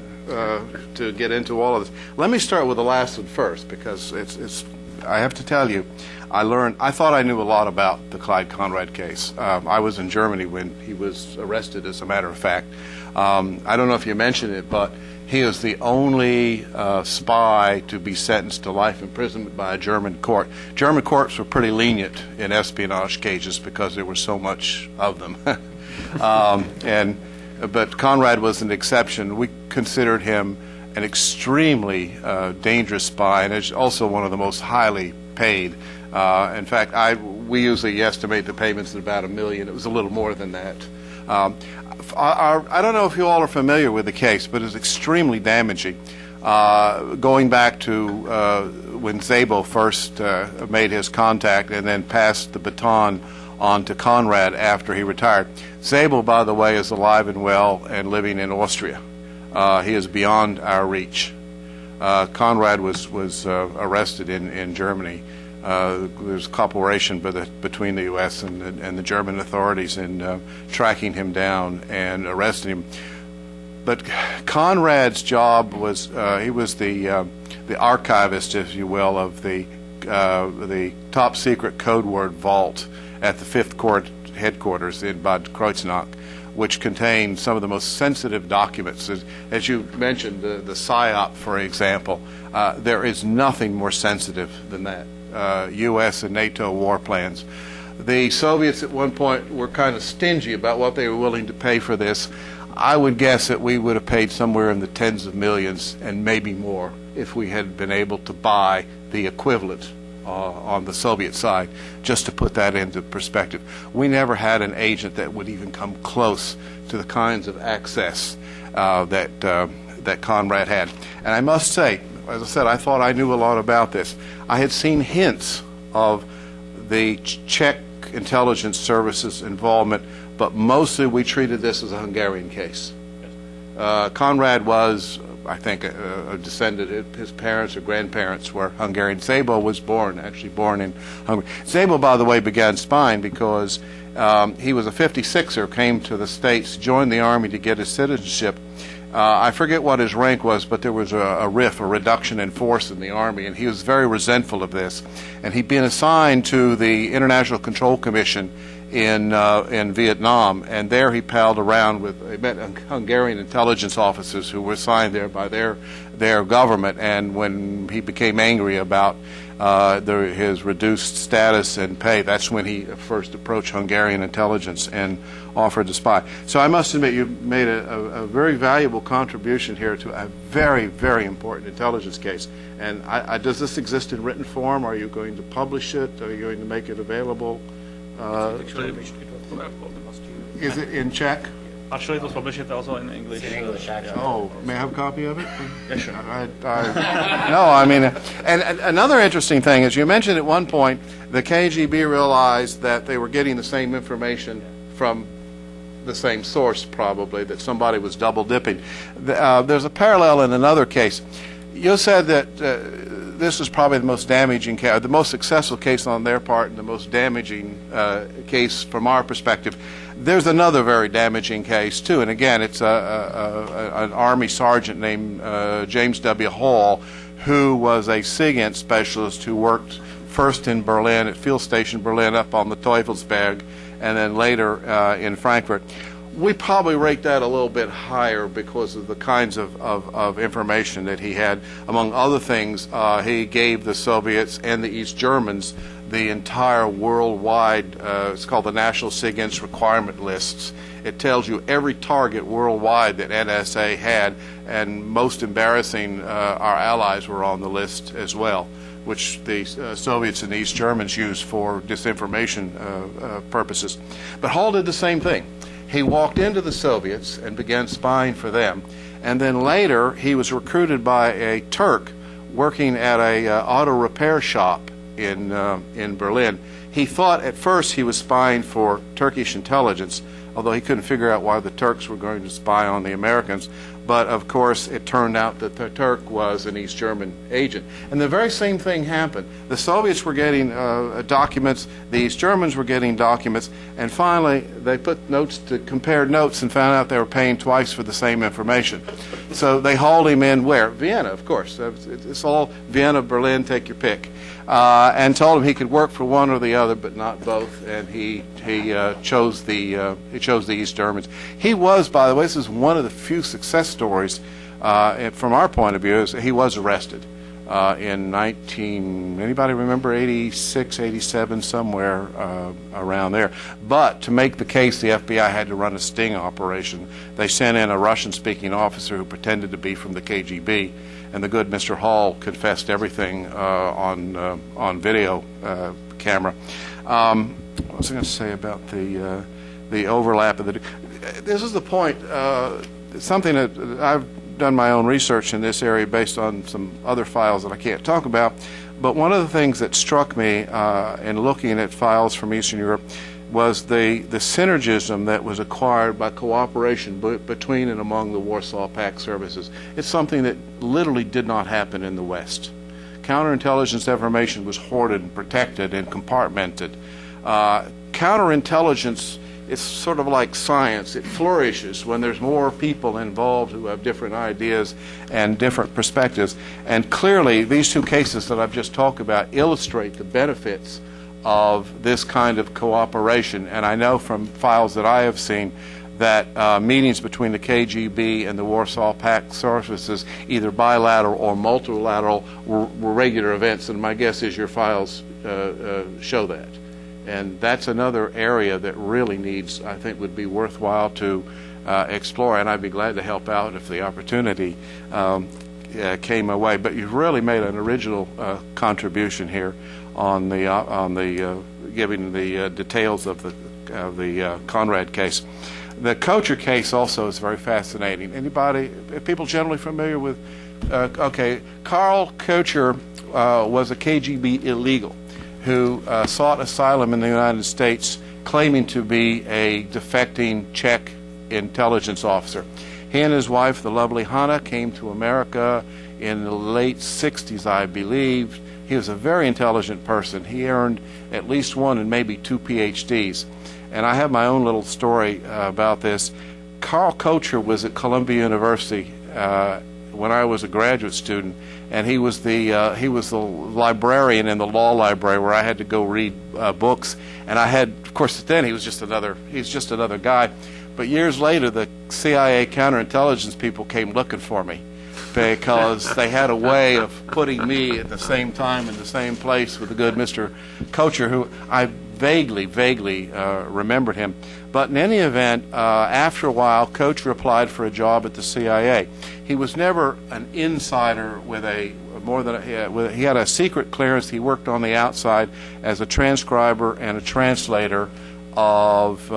Speaker 6: to get into all of this. Let me start with the last one first, because it's I have to tell you, I thought I knew a lot about the Clyde Conrad case. I was in Germany when he was arrested, as a matter of fact. I don't know if you mentioned it, but he is the only spy to be sentenced to life imprisonment by a German court. German courts were pretty lenient in espionage cases because there was so much of them. But Conrad was an exception. We considered him an extremely dangerous spy, and is also one of the most highly paid. In fact, we usually estimate the payments at about $1 million. It was a little more than that. I don't know if you all are familiar with the case, but it's extremely damaging. Going back to when Szabo first made his contact and then passed the baton on to Conrad after he retired. Szabo, by the way, is alive and well and living in Austria. He is beyond our reach. Conrad was arrested in Germany. There's cooperation between the U.S. and the German authorities in tracking him down and arresting him. But Conrad's job was he was the archivist, if you will, of the top secret code word vault at the 5th Court headquarters in Bad Kreuznach, which contained some of the most sensitive documents. As you mentioned, the PSYOP, for example, there is nothing more sensitive than that. U.S. and NATO war plans. The Soviets at one point were kind of stingy about what they were willing to pay for this. I would guess that we would have paid somewhere in the tens of millions and maybe more if we had been able to buy the equivalent on the Soviet side, just to put that into perspective. We never had an agent that would even come close to the kinds of access that Conrad had. And I must say, as I said, I thought I knew a lot about this. I had seen hints of the Czech intelligence services involvement, but mostly we treated this as a Hungarian case. Conrad was, I think, a descendant. His parents or grandparents were Hungarian. Szabo was actually born in Hungary. Szabo, by the way, began spying because he was a 56er, came to the States, joined the Army to get his citizenship. I forget what his rank was, but there was a reduction in force in the Army, and he was very resentful of this. And he'd been assigned to the International Control Commission in Vietnam, and there he palled around he met Hungarian intelligence officers who were assigned there by their government, and when he became angry about his reduced status and pay, that's when he first approached Hungarian intelligence and offered to spy. So I must admit, you made a very valuable contribution here to a very, very important intelligence case. And does this exist in written form? Are you going to publish it? Are you going to make it available? Is it in Czech?
Speaker 4: Actually, it was published also in English.
Speaker 3: It's in English, actually.
Speaker 6: Oh, may I have a copy of it?
Speaker 4: Yeah, sure.
Speaker 6: No, I mean, and another interesting thing is you mentioned at one point the KGB realized that they were getting the same information from the same source, probably, that somebody was double dipping. There's a parallel in another case. You said that this is probably the most damaging case, the most successful case on their part, and the most damaging case from our perspective. There's another very damaging case too, and again, it's an Army sergeant named James W. Hall, who was a SIGINT specialist who worked first in Berlin at Field Station Berlin up on the Teufelsberg, and then later in Frankfurt. We probably rate that a little bit higher because of the kinds of information that he had. Among other things, he gave the Soviets and the East Germans the entire worldwide, it's called the National SIGINT Requirement Lists. It tells you every target worldwide that NSA had, and most embarrassing, our allies were on the list as well, which the Soviets and the East Germans used for disinformation purposes. But Hall did the same thing. He walked into the Soviets and began spying for them, and then later he was recruited by a Turk working at a auto repair shop in Berlin. He thought at first he was spying for Turkish intelligence, although he couldn't figure out why the Turks were going to spy on the Americans. But of course, it turned out that the Turk was an East German agent. And the very same thing happened. The Soviets were getting documents, the East Germans were getting documents, and finally they put notes to compared notes and found out they were paying twice for the same information. So they hauled him in where? Vienna, of course. It's all Vienna, Berlin, take your pick. And told him he could work for one or the other, but not both. And he chose the East Germans. He was, by the way, this is one of the few success stories from our point of view. Is he was arrested in anybody remember 86, 87, somewhere around there. But to make the case, the FBI had to run a sting operation. They sent in a Russian-speaking officer who pretended to be from the KGB. And the good Mr. Hall confessed everything on video camera. What was I going to say about the overlap of the? This is the point. Something that I've done my own research in this area based on some other files that I can't talk about. But one of the things that struck me in looking at files from Eastern Europe was the synergism that was acquired by cooperation between and among the Warsaw Pact services. It's something that literally did not happen in the West. Counterintelligence information was hoarded and protected and compartmented. Counterintelligence is sort of like science. It flourishes when there's more people involved who have different ideas and different perspectives. And clearly, these two cases that I've just talked about illustrate the benefits of this kind of cooperation. And I know from files that I have seen that meetings between the KGB and the Warsaw Pact services, either bilateral or multilateral, were regular events. And my guess is your files show that. And that's another area that really needs, I think, would be worthwhile to explore. And I'd be glad to help out if the opportunity came my way. But you've really made an original contribution here on the giving the details of the Conrad case. The Kocher case also is very fascinating. Anybody, are people generally familiar with? Okay, Karl Kocher was a KGB illegal who sought asylum in the United States, claiming to be a defecting Czech intelligence officer. He and his wife, the lovely Hanna, came to America in the late 60s, I believe. He was a very intelligent person. He earned at least one and maybe two PhDs. And I have my own little story about this. Karl Kocher was at Columbia University when I was a graduate student, and he was the librarian in the law library where I had to go read books. And I had, of course, then he was just another guy. But years later, the CIA counterintelligence people came looking for me, because they had a way of putting me at the same time in the same place with the good Mr. Kocher, who I vaguely remembered him. But in any event, after a while, Kocher applied for a job at the CIA. He was never an insider with he had a secret clearance. He worked on the outside as a transcriber and a translator of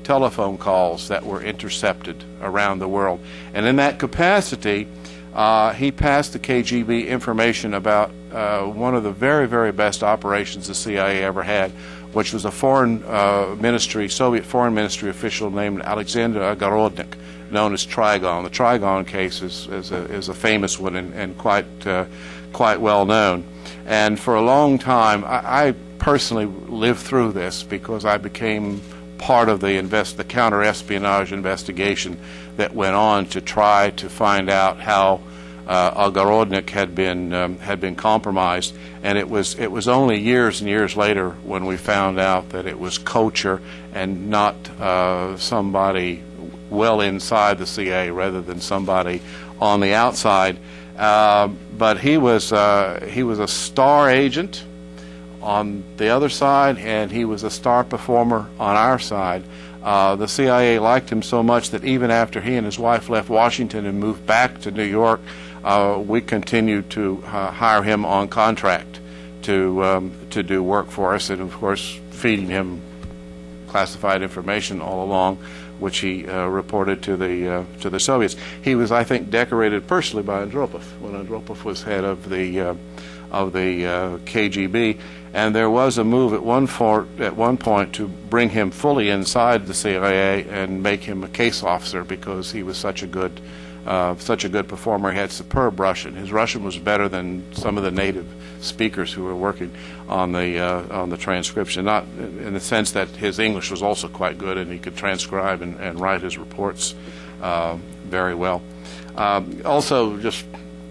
Speaker 6: telephone calls that were intercepted around the world. And in that capacity, he passed the KGB information about one of the very, very best operations the CIA ever had, which was a foreign ministry, Soviet foreign ministry official named Alexander Ogorodnik, known as Trigon. The Trigon case is a famous one and quite well known. And for a long time, I personally lived through this because I became part of the counter-espionage investigation that went on to try to find out how Ogorodnik had been compromised, and it was only years and years later when we found out that it was Kocher and not somebody well inside the CIA rather than somebody on the outside. But he was a star agent on the other side, and he was a star performer on our side. The CIA liked him so much that even after he and his wife left Washington and moved back to New York, we continued to hire him on contract to do work for us, and of course feeding him classified information all along, which he reported to the Soviets. He was, I think, decorated personally by Andropov when Andropov was head of the KGB, and there was a move at one point to bring him fully inside the CIA and make him a case officer because he was such a good performer. He had superb Russian. His Russian was better than some of the native speakers who were working on the transcription. Not in the sense that his English was also quite good, and he could transcribe and write his reports very well. Also, just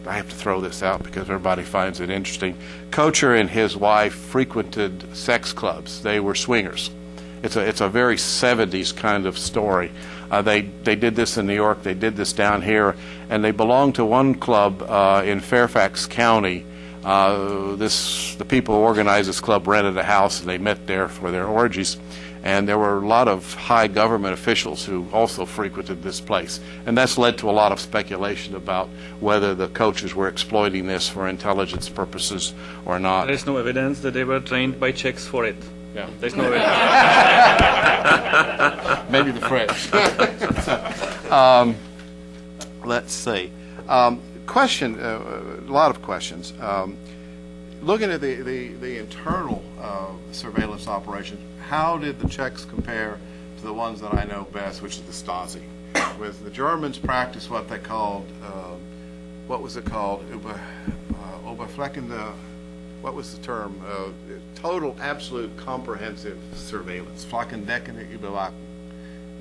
Speaker 6: I have to throw this out because everybody finds it interesting. Kocher and his wife frequented sex clubs. They were swingers. It's a very 70s kind of story. They did this in New York. They did this down here, and they belonged to one club in Fairfax County. The people who organized this club rented a house, and they met there for their orgies. And there were a lot of high government officials who also frequented this place. And that's led to a lot of speculation about whether the coaches were exploiting this for intelligence purposes or not.
Speaker 4: There is no evidence that they were trained by Czechs for it.
Speaker 6: Yeah.
Speaker 4: There's no evidence.
Speaker 6: Maybe the French. Let's see. Question, a lot of questions. Looking at the internal surveillance operations, how did the Czechs compare to the ones that I know best, which is the Stasi? With the Germans practiced what they called, what was it called? Oberflächende, what was the term? Total, absolute, comprehensive surveillance. Flächendeckende Überwachung.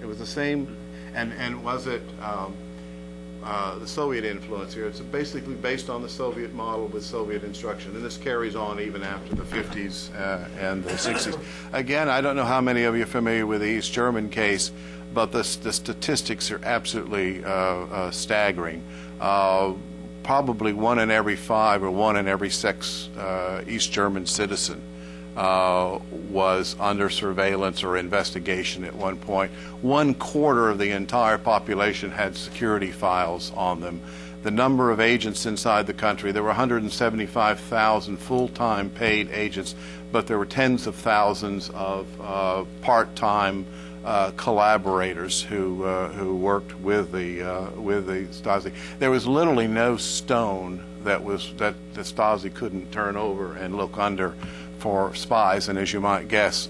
Speaker 6: It was the same, and was it the Soviet influence here? It's basically based on the Soviet model with Soviet instruction, and this carries on even after the 50s and the 60s. Again, I don't know how many of you are familiar with the East German case, but the statistics are absolutely staggering. Probably 1 in every 5 or 1 in every 6 East German citizen was under surveillance or investigation at one point. 1/4 of the entire population had security files on them. The number of agents inside the country, there were 175,000 full-time paid agents, but there were tens of thousands of part-time collaborators who worked with the Stasi. There was literally no stone that the Stasi couldn't turn over and look under for spies, and as you might guess,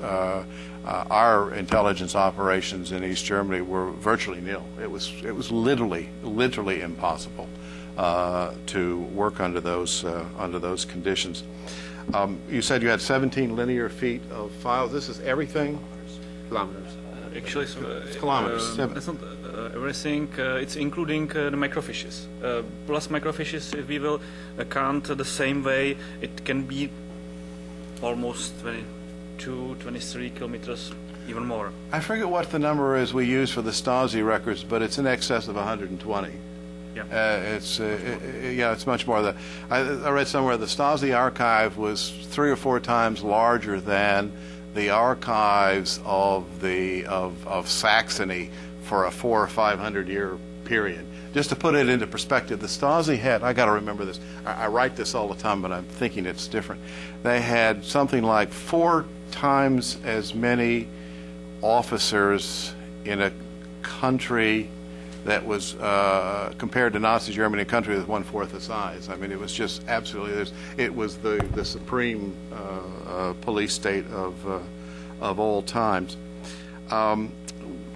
Speaker 6: our intelligence operations in East Germany were virtually nil. It was literally impossible to work under those conditions. You said you had 17 linear feet of files. This is everything? Kilometers.
Speaker 4: Actually,
Speaker 6: It's kilometers.
Speaker 4: That's not everything. It's including the microfiches. Plus microfiches, if we will count the same way, it can be almost 22, 23 kilometers, even more.
Speaker 6: I forget what the number is we use for the Stasi records, but it's in excess of 120.
Speaker 4: Yeah.
Speaker 6: It's much more. I read somewhere the Stasi archive was 3 or 4 times larger than the archives of Saxony for a 400 or 500 year period. Just to put it into perspective, the Stasi had, I got to remember this, I write this all the time, but I'm thinking it's different. They had something like 4 times as many officers in a country that was, compared to Nazi Germany, a country that was 1/4 the size. I mean, it was just absolutely, it was the supreme police state of all times.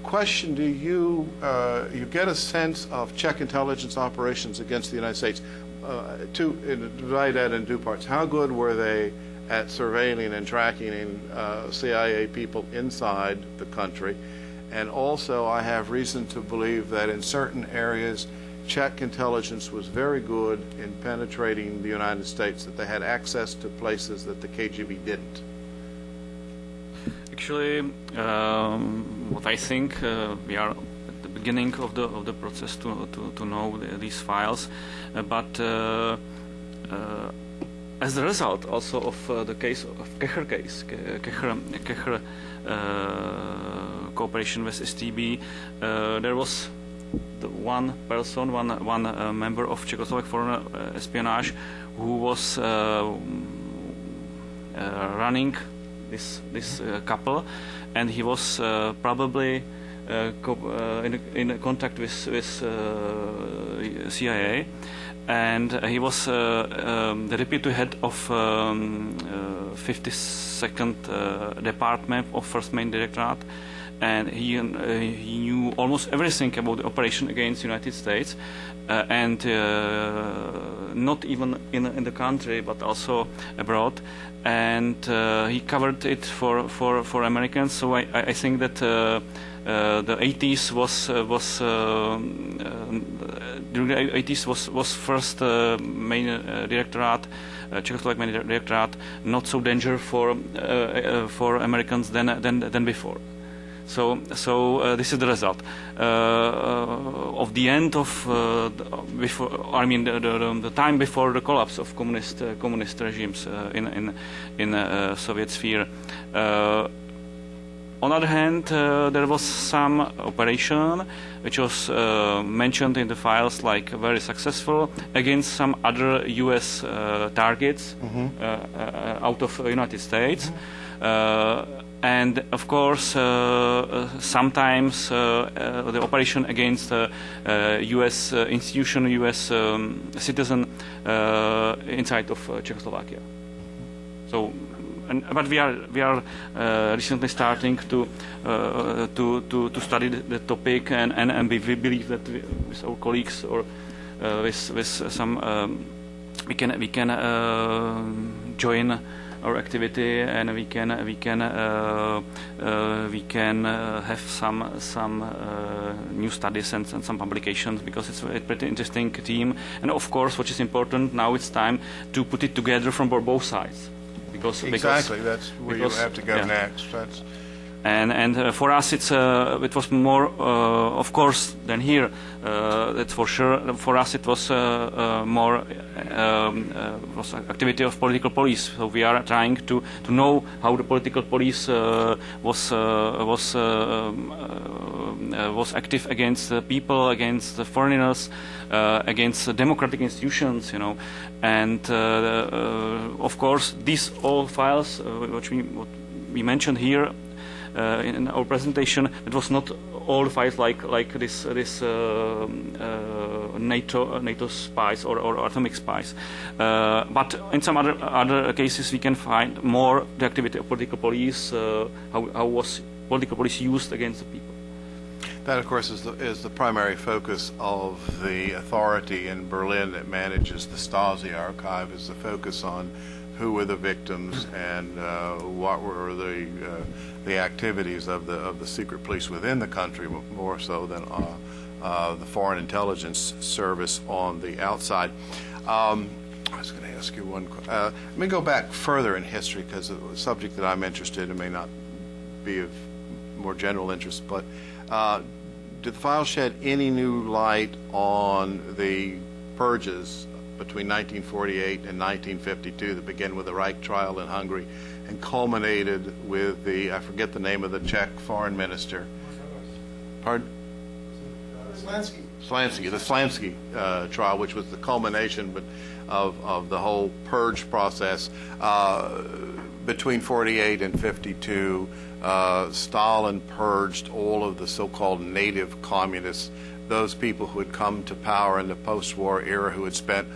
Speaker 6: Question: do you get a sense of Czech intelligence operations against the United States? Divide that in two parts. How good were they at surveilling and tracking CIA people inside the country? And also, I have reason to believe that in certain areas, Czech intelligence was very good in penetrating the United States, that they had access to places that the KGB didn't.
Speaker 4: Actually, what I think, we are at the beginning of the process to know these files, but as a result also of the case of Kecher cooperation with STB, there was one person, one member of Czechoslovak foreign espionage who was running this couple, and he was probably in contact with CIA, and he was the deputy head of 52nd Department of First Main Directorate, and he knew almost everything about the operation against the United States, and not even in the country but also abroad, and he covered it for Americans. So I think that the 80s was during the 80s was first main directorate, Czechoslovak main directorate, not so dangerous for Americans than before. So this is the result of the end of the time before the collapse of communist regimes in Soviet sphere. On the other hand, there was some operation which was mentioned in the files like very successful against some other U.S. targets out of United States. And of course, sometimes the operation against U.S. institution, U.S. citizen inside of Czechoslovakia. So, but we are recently starting to study the topic, and we believe that with our colleagues or with some we can join our activity, and we can have some new studies and some publications, because it's a pretty interesting team. And of course, what is important now, it's time to put it together from both sides.
Speaker 6: Exactly, that's where you have to go next.
Speaker 4: And for us, it was more, of course, than here. That's for sure. For us, it was more was activity of political police. So we are trying to know how the political police was active against people, against the foreigners, against the democratic institutions, And of course, these all files, what we mentioned here. In our presentation, it was not all files like this NATO spies or atomic spies, but in some other cases we can find more the activity of political police. How was political police used against the people?
Speaker 6: That, of course, is the primary focus of the authority in Berlin that manages the Stasi archive. Is the focus on who were the victims and what were the activities of the secret police within the country, more so than the Foreign Intelligence Service on the outside. I was going to ask you one question. Let me go back further in history, because a subject that I'm interested in may not be of more general interest, but did the file shed any new light on the purges between 1948 and 1952 that began with the Reich trial in Hungary and culminated with the, I forget the name of the Czech foreign minister. Pardon? Slansky. The Slansky trial, which was the culmination of the whole purge process. Between 48 and 52, Stalin purged all of the so-called native communists those people who had come to power in the post-war era who had spent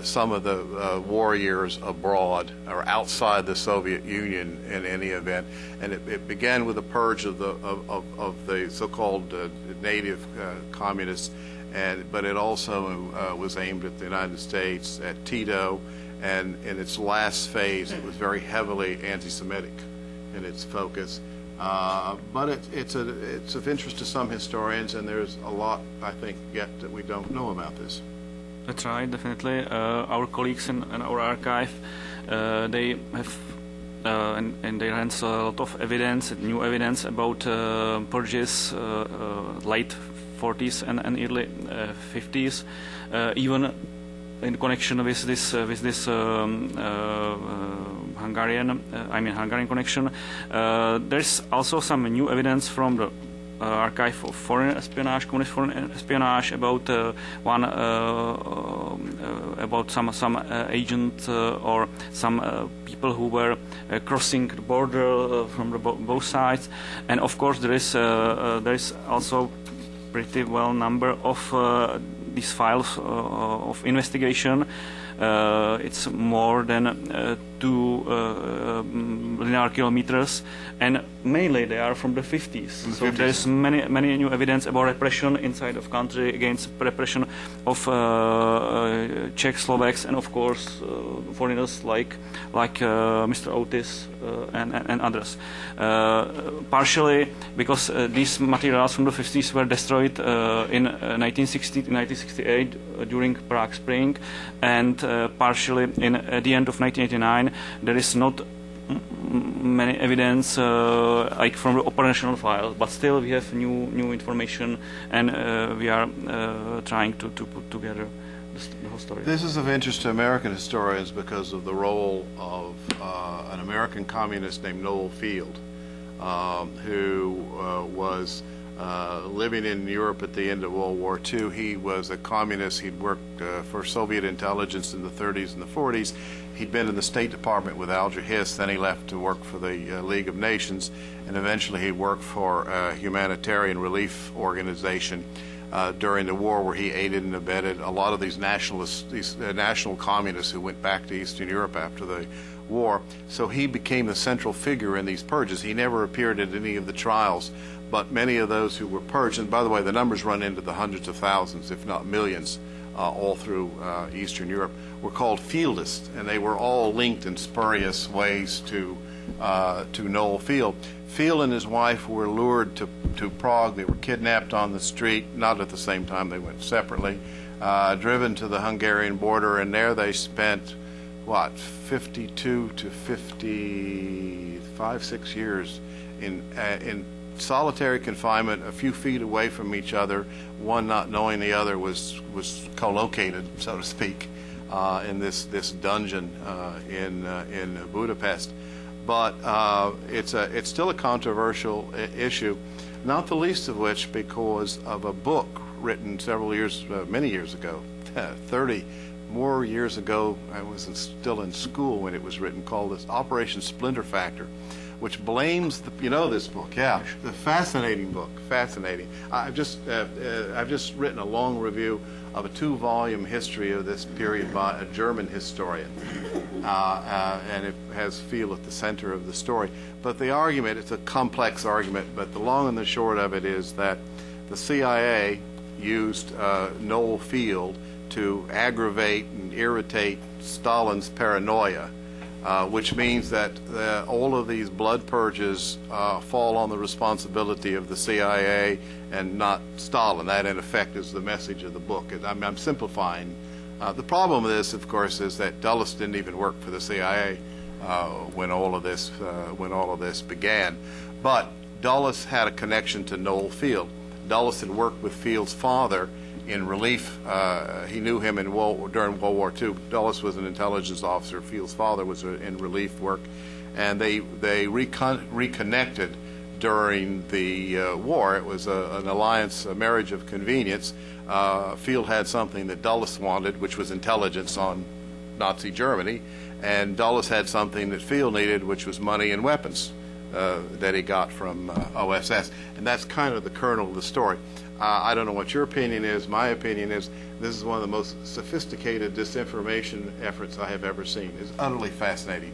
Speaker 6: some of the war years abroad or outside the Soviet Union in any event. And it began with the purge of the so-called native communists, but it also was aimed at the United States, at Tito, and in its last phase it was very heavily anti-Semitic in its focus. But it's of interest to some historians, and there's a lot, I think, yet that we don't know about this.
Speaker 4: That's right, definitely. Our colleagues in our archive, they have in their hands a lot of evidence, new evidence about purges, late 40s and early 50s, even in connection with this Hungarian connection. There's also some new evidence from the archive of foreign espionage, communist foreign espionage, about about some agent or some people who were crossing the border from both sides, and of course there is also pretty well number of these files of investigation. It's more than 2 linear kilometers, and mainly they are from the 50s. So there's many new evidence about repression inside of country, against repression of Czechoslovaks, and of course foreigners like Mr. Otis and others. Partially because these materials from the 50s were destroyed in 1960 to 1968 during Prague Spring, and partially at the end of 1989. There is not many evidence like from the operational file, but still we have new information, and we are trying to put together the whole story.
Speaker 6: This is of interest to American historians because of the role of an American communist named Noel Field, who was living in Europe at the end of World War II. He was a communist. He'd worked for Soviet intelligence in the 30s and the 40s. He'd been in the State Department with Alger Hiss, then he left to work for the League of Nations, and eventually he worked for a humanitarian relief organization during the war, where he aided and abetted a lot of these nationalists, these national communists who went back to Eastern Europe after the war. So he became the central figure in these purges. He never appeared at any of the trials, but many of those who were purged, and by the way, the numbers run into the hundreds of thousands, if not millions, all through Eastern Europe, were called fieldists, and they were all linked in spurious ways to Noel Field. Field and his wife were lured to Prague. They were kidnapped on the street, not at the same time, they went separately, driven to the Hungarian border, and there they spent, 52 to 55, 6 years in solitary confinement, a few feet away from each other, one not knowing the other was co-located, so to speak, in this dungeon in Budapest. But it's still a controversial issue, not the least of which because of a book written many years ago, 30 more years ago. I was still in school when it was written, called this Operation Splinter Factor, which blames this book, yeah, the fascinating book, fascinating. I've just written a long review of a 2-volume history of this period by a German historian, and it has Field at the center of the story. But the argument, it's a complex argument, but the long and the short of it is that the CIA used Noel Field to aggravate and irritate Stalin's paranoia, which means that all of these blood purges fall on the responsibility of the CIA and not Stalin. That, in effect, is the message of the book. I'm simplifying. The problem with this, of course, is that Dulles didn't even work for the CIA when all of this began. But Dulles had a connection to Noel Field. Dulles had worked with Field's father in relief. He knew him during World War II. Dulles was an intelligence officer. Field's father was in relief work, and they reconnected during the war. It was an alliance, a marriage of convenience. Field had something that Dulles wanted, which was intelligence on Nazi Germany, and Dulles had something that Field needed, which was money and weapons that he got from OSS. And that's kind of the kernel of the story. I don't know what your opinion is. My opinion is this is one of the most sophisticated disinformation efforts I have ever seen. It's utterly fascinating.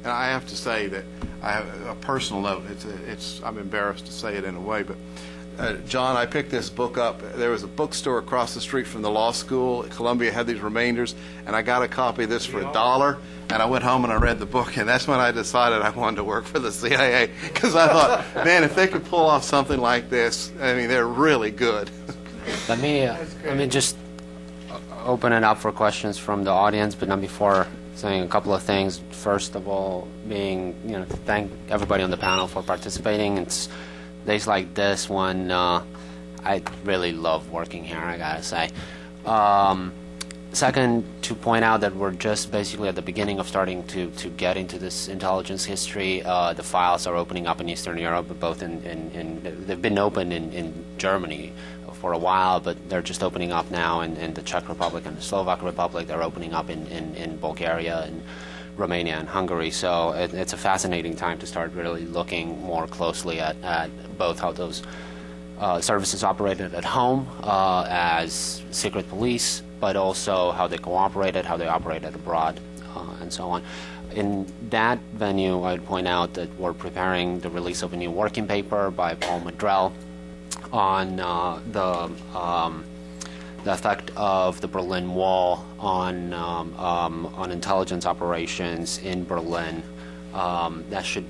Speaker 6: And I have to say that I have a personal note. I'm embarrassed to say it in a way, but John, I picked this book up. There was a bookstore across the street from the law school. Columbia had these remainders, and I got a copy of this for $1. And I went home and I read the book, and that's when I decided I wanted to work for the CIA, because I thought, man, if they could pull off something like this, I mean, they're really good.
Speaker 3: Let me just open it up for questions from the audience, but not before saying a couple of things. First of all, to thank everybody on the panel for participating. It's days like this when I really love working here, I gotta say. Second, to point out that we're just basically at the beginning of starting to get into this intelligence history. The files are opening up in Eastern Europe, both they've been open in Germany for a while, but they're just opening up now in the Czech Republic and the Slovak Republic. They're opening up in Bulgaria and Romania and Hungary. So it's a fascinating time to start really looking more closely at both how those services operated at home as secret police, but also how they cooperated, how they operated abroad, and so on. In that venue, I would point out that we're preparing the release of a new working paper by Paul Madrell on the effect of the Berlin Wall on intelligence operations in Berlin. That should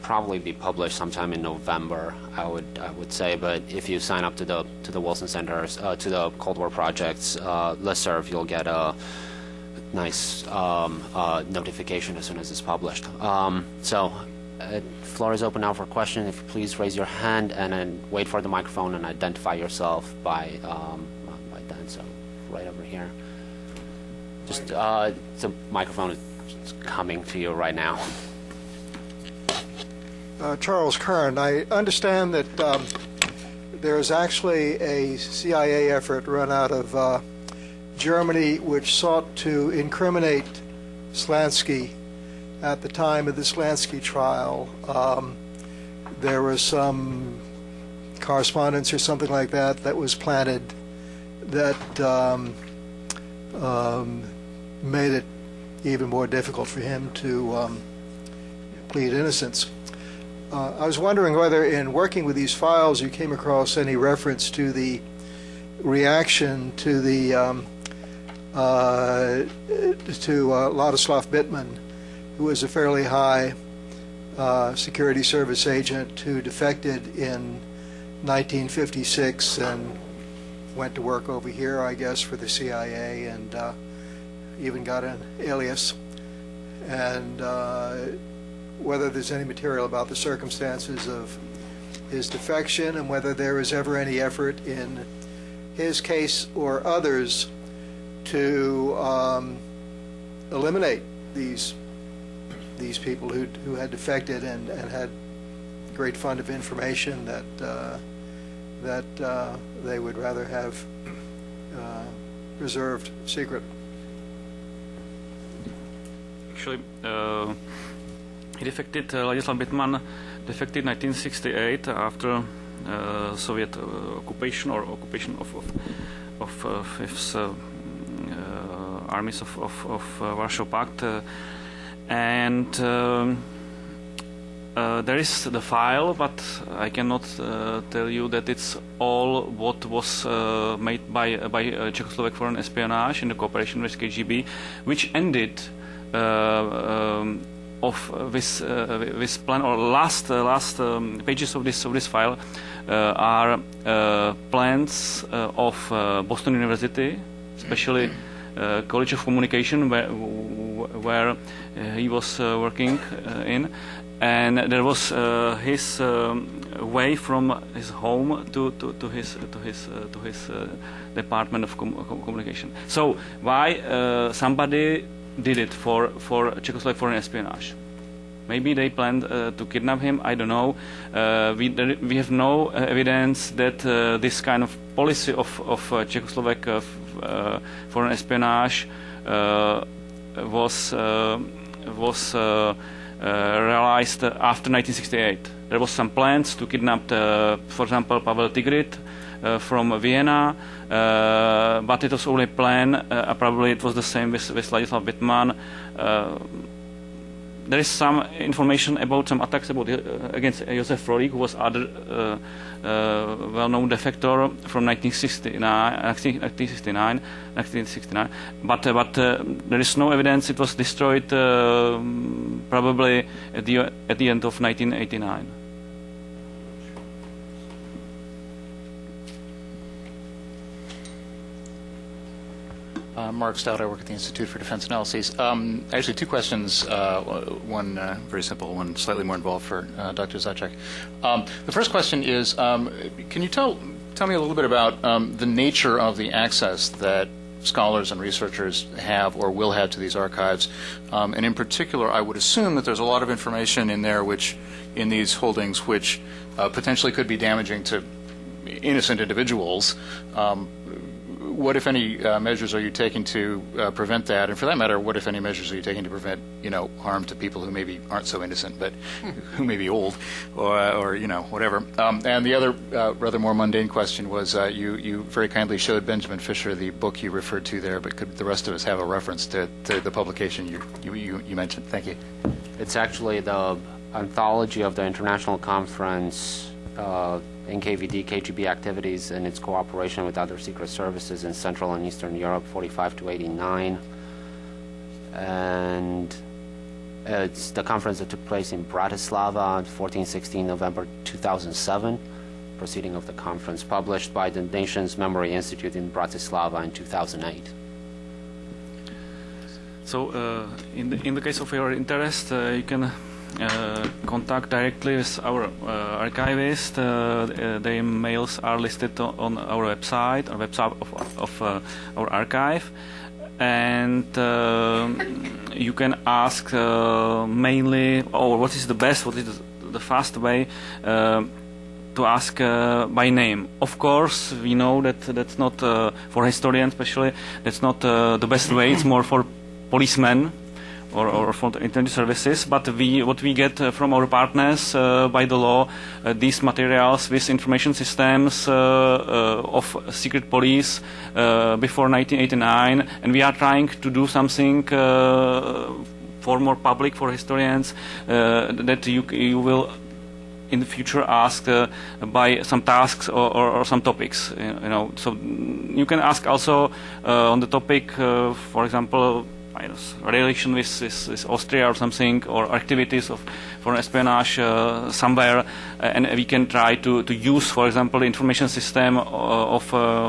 Speaker 3: probably be published sometime in November, I would say. But if you sign up to the Wilson Center's to the Cold War Project's listserv, you'll get a nice notification as soon as it's published. Floor is open now for questions. If you please raise your hand and then wait for the microphone and identify yourself by then. So right over here. Just the microphone is coming to you right now.
Speaker 7: Charles Kern, I understand that there is actually a CIA effort run out of Germany which sought to incriminate Slansky. At the time of the Slansky trial, there was some correspondence or something like that was planted that made it even more difficult for him to plead innocence. I was wondering whether in working with these files you came across any reference to the reaction to the Ladislav Bittman, who was a fairly high security service agent who defected in 1956 and went to work over here, I guess, for the CIA, and even got an alias. And whether there's any material about the circumstances of his defection, and whether there was ever any effort in his case or others to eliminate these people who had defected and had great fund of information that they would rather have preserved secret.
Speaker 4: Actually, he defected, Ladislav Bittman defected 1968 after Soviet occupation of Fifth armies of Warsaw Pact, and there is the file, but I cannot tell you that it's all what was made by Czechoslovak foreign espionage in the cooperation with KGB, which ended of this plan, or last pages of this file are plans of Boston University, especially College of Communication, where he was working in, and there was his way from his home to his department of communication. So why somebody did it for Czechoslovak foreign espionage? Maybe they planned to kidnap him. I don't know. We have no evidence that this kind of policy of Czechoslovak foreign espionage was realized after 1968. there was some plans to kidnap, for example, Pavel Tigrit from Vienna, but it was only a plan. Probably it was the same with Ladislav Bittman. There is some information about some attacks against Josef Frolik, who was other well-known defector from 1969, but there is no evidence it was destroyed probably at the end of 1989.
Speaker 2: Mark Stout, I work at the Institute for Defense Analyses. Actually, two questions, one very simple, one slightly more involved for Dr. Zacek. The first question is, can you tell me a little bit about the nature of the access that scholars and researchers have or will have to these archives? And in particular, I would assume that there's a lot of information in there in these holdings which potentially could be damaging to innocent individuals. What, if any, measures are you taking to prevent that? And for that matter, what, if any, measures are you taking to prevent, harm to people who maybe aren't so innocent, but who may be old, or whatever? And the other rather more mundane question was, you very kindly showed Benjamin Fischer the book you referred to there, but could the rest of us have a reference to the publication you mentioned? Thank you.
Speaker 3: It's actually the anthology of the International Conference NKVD KGB activities and its cooperation with other secret services in Central and Eastern Europe, 45 to 89. And it's the conference that took place in Bratislava on 14-16 November 2007, proceeding of the conference, published by the Nations Memory Institute in Bratislava in 2008. So
Speaker 4: in the case of your interest, you can contact directly with our archivist. Their mails are listed on our website, of our archive, and you can ask mainly, what is the best, what is the fast way to ask by name. Of course, we know that that's not for historians, especially. That's not the best way. It's more for policemen or for the intelligence services, but what we get from our partners by the law, these materials with information systems of secret police before 1989, and we are trying to do something for more public, for historians, that you will in the future ask by some tasks or some topics. So you can ask also on the topic, for example, relation with Austria or something, or activities of foreign espionage somewhere, and we can try to use, for example, the information system of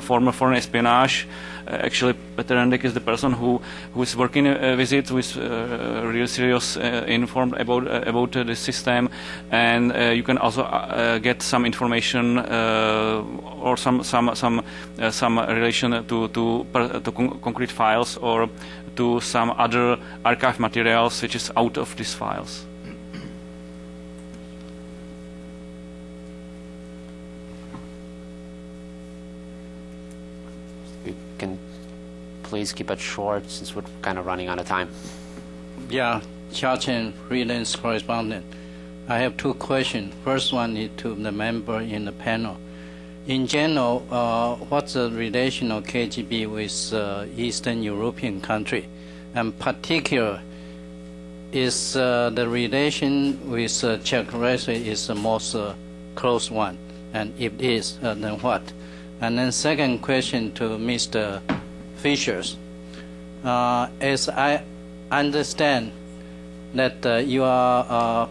Speaker 4: former foreign espionage. Actually, Petr Rendik is the person who is working with it, who is really serious, informed about the system, and you can also get some information or some relation to concrete files or to some other archive materials which is out of these files.
Speaker 3: You can please keep it short since we're kind of running out of time.
Speaker 8: Yeah, Xia Chen, freelance correspondent. I have two questions. First one is to the member in the panel. In general, what's the relation of KGB with Eastern European country? And particular, is the relation with Czechoslovak is the most close one? And if it is, then what? And then second question to Mr. Fischer. As I understand that your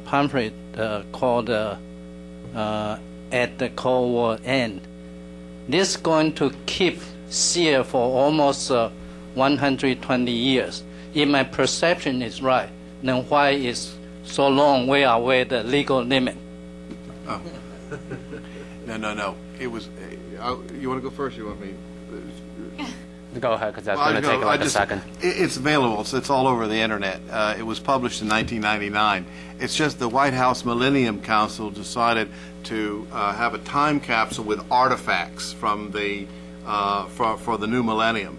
Speaker 8: pamphlet called At the Cold War End, this is going to keep sealed for almost 120 years. If my perception is right, then why is so long way away the legal limit?
Speaker 6: Oh. No. It was. You want to go first? You want me?
Speaker 3: Go ahead, because that's going to take like a second.
Speaker 6: It's available. It's all over the internet. It was published in 1999. It's just the White House Millennium Council decided to have a time capsule with artifacts from the for the new millennium,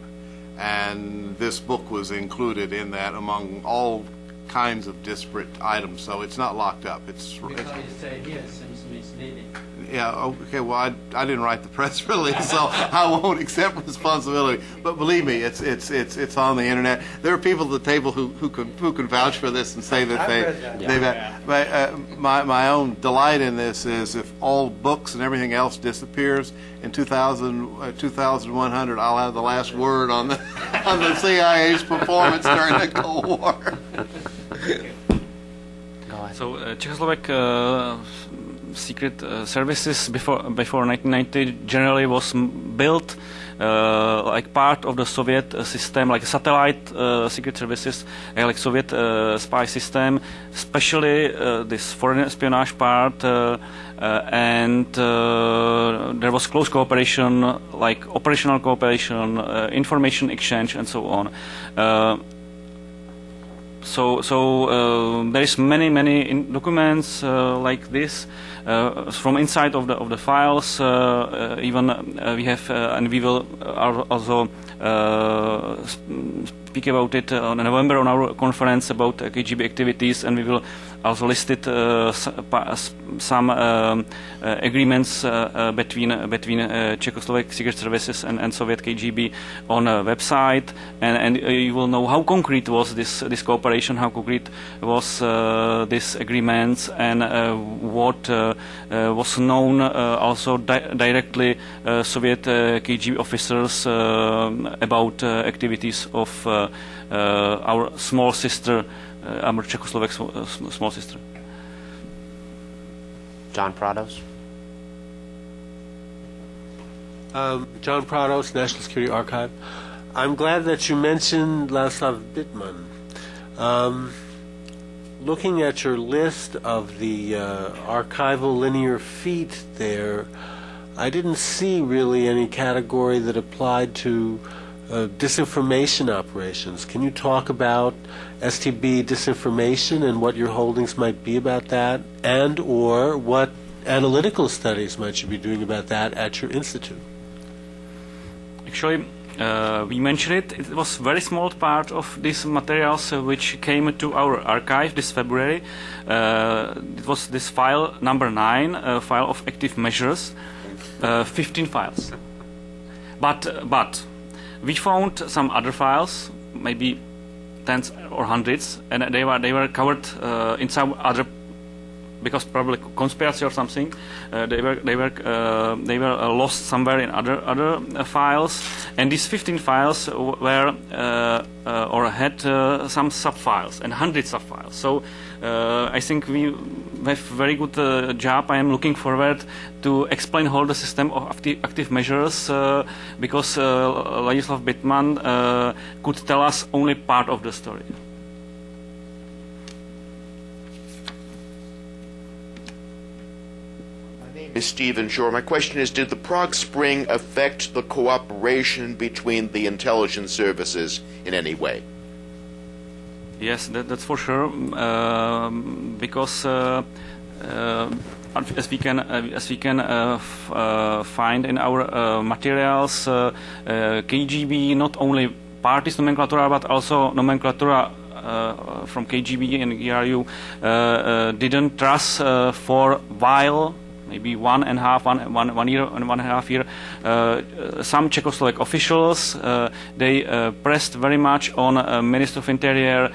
Speaker 6: and this book was included in that among all kinds of disparate items, so it's not locked up. It's
Speaker 8: Because it say here seems misleading.
Speaker 6: yeah, okay, well, I didn't write the press release, so I won't accept responsibility. But believe me, it's on the internet. There are people at the table who can vouch for this and say that they've had. My own delight in this is if all books and everything else disappears in 2100, I'll have the last word on the CIA's performance during the Cold War.
Speaker 4: So Czechoslovak secret services before 1990 generally was built like part of the Soviet system, like satellite secret services, like Soviet spy system, especially this foreign espionage part, and there was close cooperation, like operational cooperation, information exchange, and so on. So there is many documents like this from inside of the files. Even we have and we will also speak about it in November on our conference about KGB activities, and we will also list it some agreements between Czechoslovak secret services and Soviet KGB on a website, and you will know how concrete was this cooperation, how concrete was this agreements, and what was known also directly Soviet KGB officers about activities of our small sister, our Czechoslovak small sister.
Speaker 3: John Prados.
Speaker 1: John Prados, National Security Archive. I'm glad that you mentioned Ladislav Bittman. Looking at your list of the archival linear feet there, I didn't see really any category that applied to disinformation operations. Can you talk about STB disinformation and what your holdings might be about that, and or what analytical studies might you be doing about that at your institute?
Speaker 4: Actually, we mentioned it. It was a very small part of these materials which came to our archive this February. It was this file number 9, file of active measures, 15 files. But we found some other files, maybe tens or hundreds, and they were covered in some other, because probably conspiracy or something. They were lost somewhere in other files, and these 15 files were or had some sub-files and hundreds of files. So I think we have very good job. I am looking forward to explain whole the system of active measures, because Ladislav Bittman could tell us only part of the story.
Speaker 9: Is Stephen Shore. My question is, did the Prague Spring affect the cooperation between the intelligence services in any way?
Speaker 4: Yes, that's for sure, because as we can find in our materials, KGB not only parties nomenclatura but also nomenclatura from KGB and GRU didn't trust for a while, maybe one year and a half year, some Czechoslovak officials. They pressed very much on Minister of Interior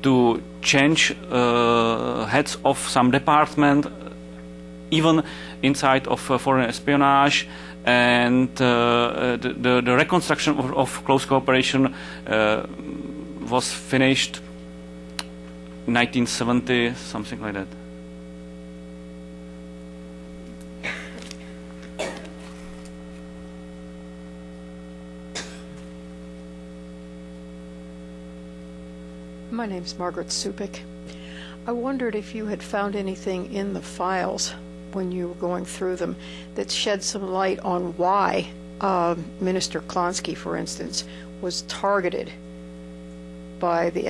Speaker 4: to change heads of some department, even inside of foreign espionage, and the reconstruction of close cooperation was finished in 1970, something like that.
Speaker 10: My name's Margaret Supik. I wondered if you had found anything in the files when you were going through them that shed some light on why Minister Klonsky, for instance, was targeted by the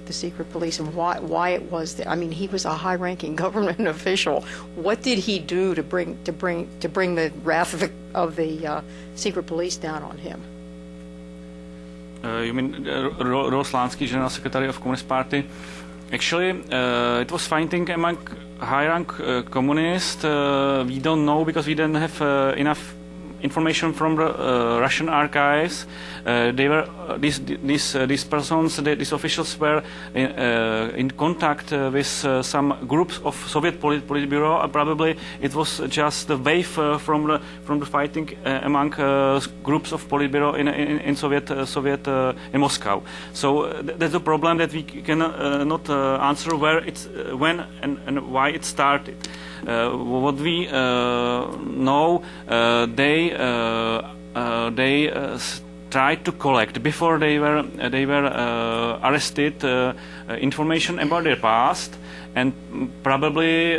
Speaker 10: secret police, and why it was that. I mean, he was a high-ranking government official. What did he do to bring the wrath of the secret police down on him?
Speaker 4: You mean Rudolf Slansky, General Secretary of Communist Party? Actually, it was fighting among high-rank communists. We don't know because we didn't have enough information from the Russian archives. They were these persons, these officials were in contact with some groups of Soviet Politburo. Probably it was just the wave from the fighting among groups of Politburo in Soviet in Moscow. So that's a problem that we can not answer where it's when and why it started. What we know, they tried to collect before they were arrested information about their past, and probably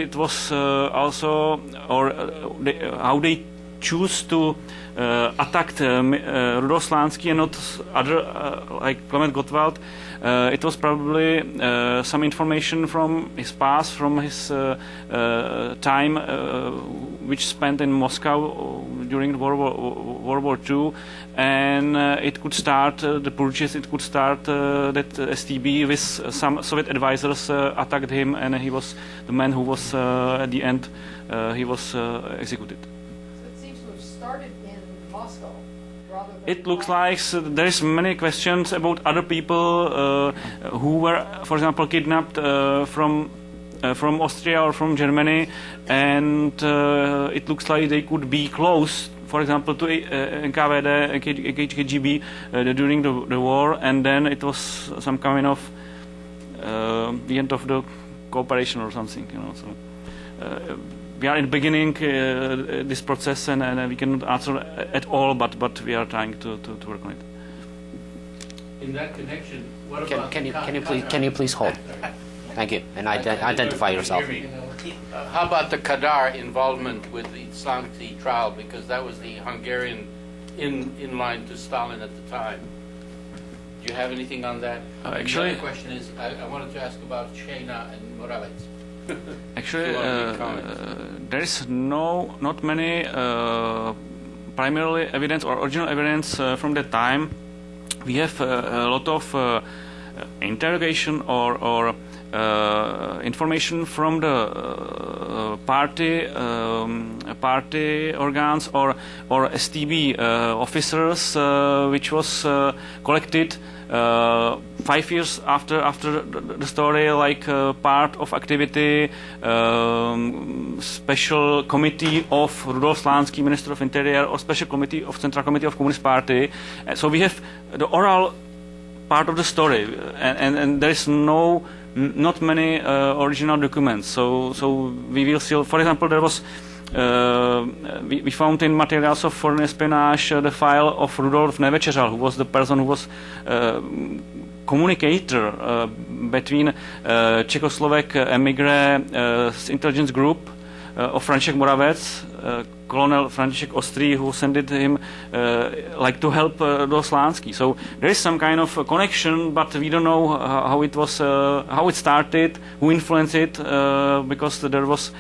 Speaker 4: it was also how they choose to attack Rudolf Slansky and not other like Clement Gottwald. It was probably some information from his past, from his time which spent in Moscow during World War II, and it could start the purchase. It could start that STB with some Soviet advisors attacked him, and he was the man who was at the end he was executed.
Speaker 10: So it seems to have started in Moscow.
Speaker 4: It looks like there is many questions about other people who were, for example, kidnapped from Austria or from Germany, and it looks like they could be close, for example, to NKVD, KGB during the war, and then it was some kind of the end of the cooperation or something, you know. So we are in the beginning this process, and we cannot answer at all, but we are trying to work on it.
Speaker 11: In that connection, what about
Speaker 3: can you please hold? Thank you, and identify yourself.
Speaker 11: How about the Kadar involvement with the Slansky trial, because that was the Hungarian in line to Stalin at the time? Do you have anything on that?
Speaker 4: Actually,
Speaker 11: the other question is, I wanted to ask about Shena and Morales.
Speaker 4: Actually, there is not many primarily evidence or original evidence from that time. We have a lot of interrogation or information from the party organs or STB officers, which was collected 5 years after the story, like part of activity, special committee of Rudolf Slansky, Minister of Interior, or special committee of Central Committee of Communist Party. So we have the oral part of the story, and there is not many original documents. So we will see. For example, there was we found in materials of foreign espionage the file of Rudolf Nevečeřal, who was the person who was communicator between Czechoslovak emigre intelligence group of František Moravec, Colonel František Ostrý, who sent him like to help Rudolf Slansky. So there is some kind of connection, but we don't know how it was, how it started, who influenced it, because there was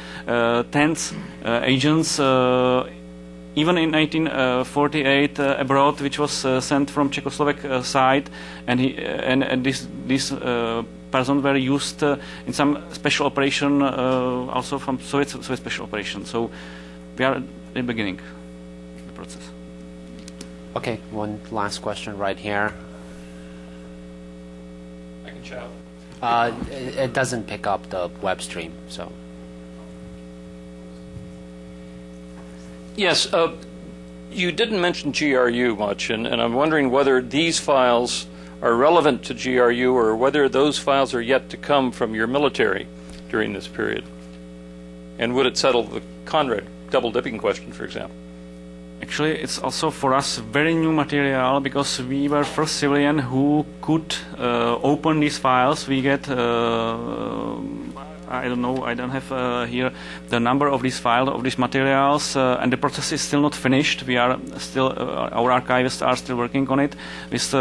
Speaker 4: tens agents, even in 1948 abroad, which was sent from Czechoslovak side, and these persons were used in some special operation, also from Soviet special operation. So we are at the beginning of the process.
Speaker 3: Okay, one last question right here.
Speaker 11: I can shout.
Speaker 3: It doesn't pick up the web stream, so.
Speaker 12: Yes, you didn't mention GRU much, and I'm wondering whether these files are relevant to GRU or whether those files are yet to come from your military during this period. And would it settle the Conrad double-dipping question, for example?
Speaker 4: Actually, it's also for us very new material, because we were first civilian who could open these files. We get I don't know, I don't have here the number of these files, of these materials, and the process is still not finished. We are still, our archivists are still working on it with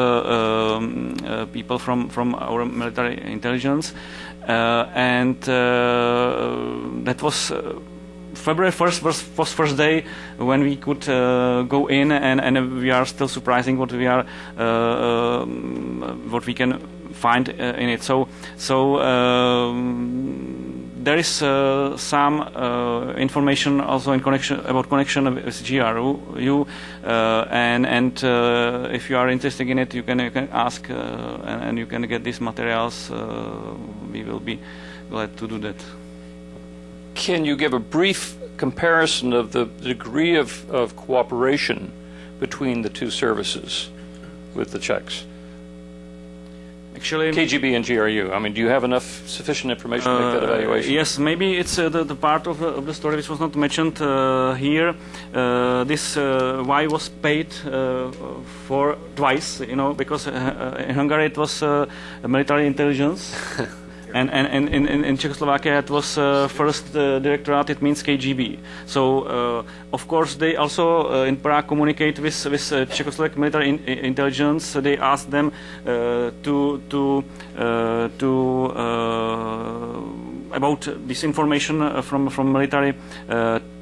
Speaker 4: people from our military intelligence, and that was February 1st was first day when we could go in, and we are still surprising what we can find in it. So there is some information also in connection with GRU, and if you are interested in it, you can ask and you can get these materials. We will be glad to do that.
Speaker 12: Can you give a brief comparison of the degree of cooperation between the two services with the Czechs?
Speaker 4: Actually,
Speaker 12: KGB and GRU. I mean, do you have enough sufficient information to make that evaluation?
Speaker 4: Yes, maybe it's the part of the story which was not mentioned here. This why was paid for twice, because in Hungary it was military intelligence. And in Czechoslovakia it was first directorate, it means KGB. So of course they also in Prague communicate with Czechoslovak military intelligence. They ask them to about this information from military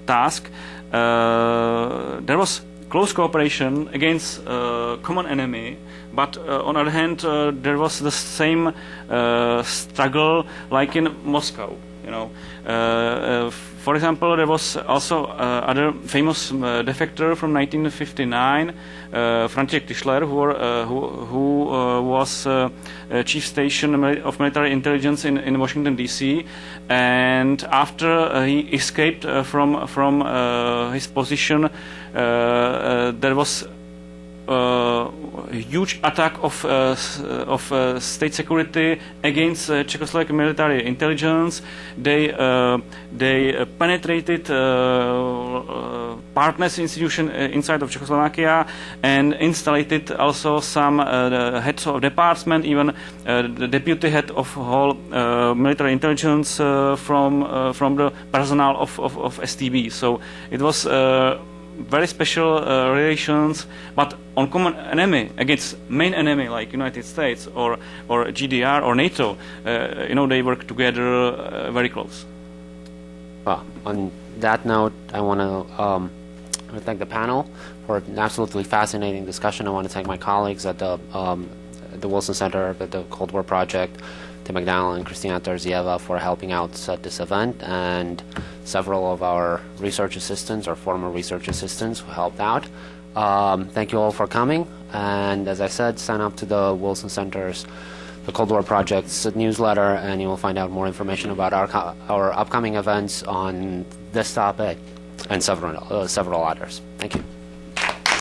Speaker 4: task. There was close cooperation against common enemy, but on the other hand, there was the same struggle like in Moscow. For example, there was also other famous defector from 1959, František Tischler, who was chief station of military intelligence in Washington D.C. And after he escaped from his position, there was a huge attack of state security against Czechoslovak military intelligence. They penetrated partners institution inside of Czechoslovakia and installed also some heads of department, even the deputy head of whole military intelligence from the personnel of STB. So it was very special relations, but on common enemy against main enemy like United States or GDR or NATO, they work together very close.
Speaker 3: On that note, I want to thank the panel for an absolutely fascinating discussion. I want to thank my colleagues at the Wilson Center, at the Cold War Project, Tim McDowell and Christina Tarzieva for helping out at this event, and several of our research assistants or former research assistants who helped out. Thank you all for coming, and as I said, sign up to the Wilson Center's the Cold War Project's newsletter, and you will find out more information about our upcoming events on this topic and several others. Thank you.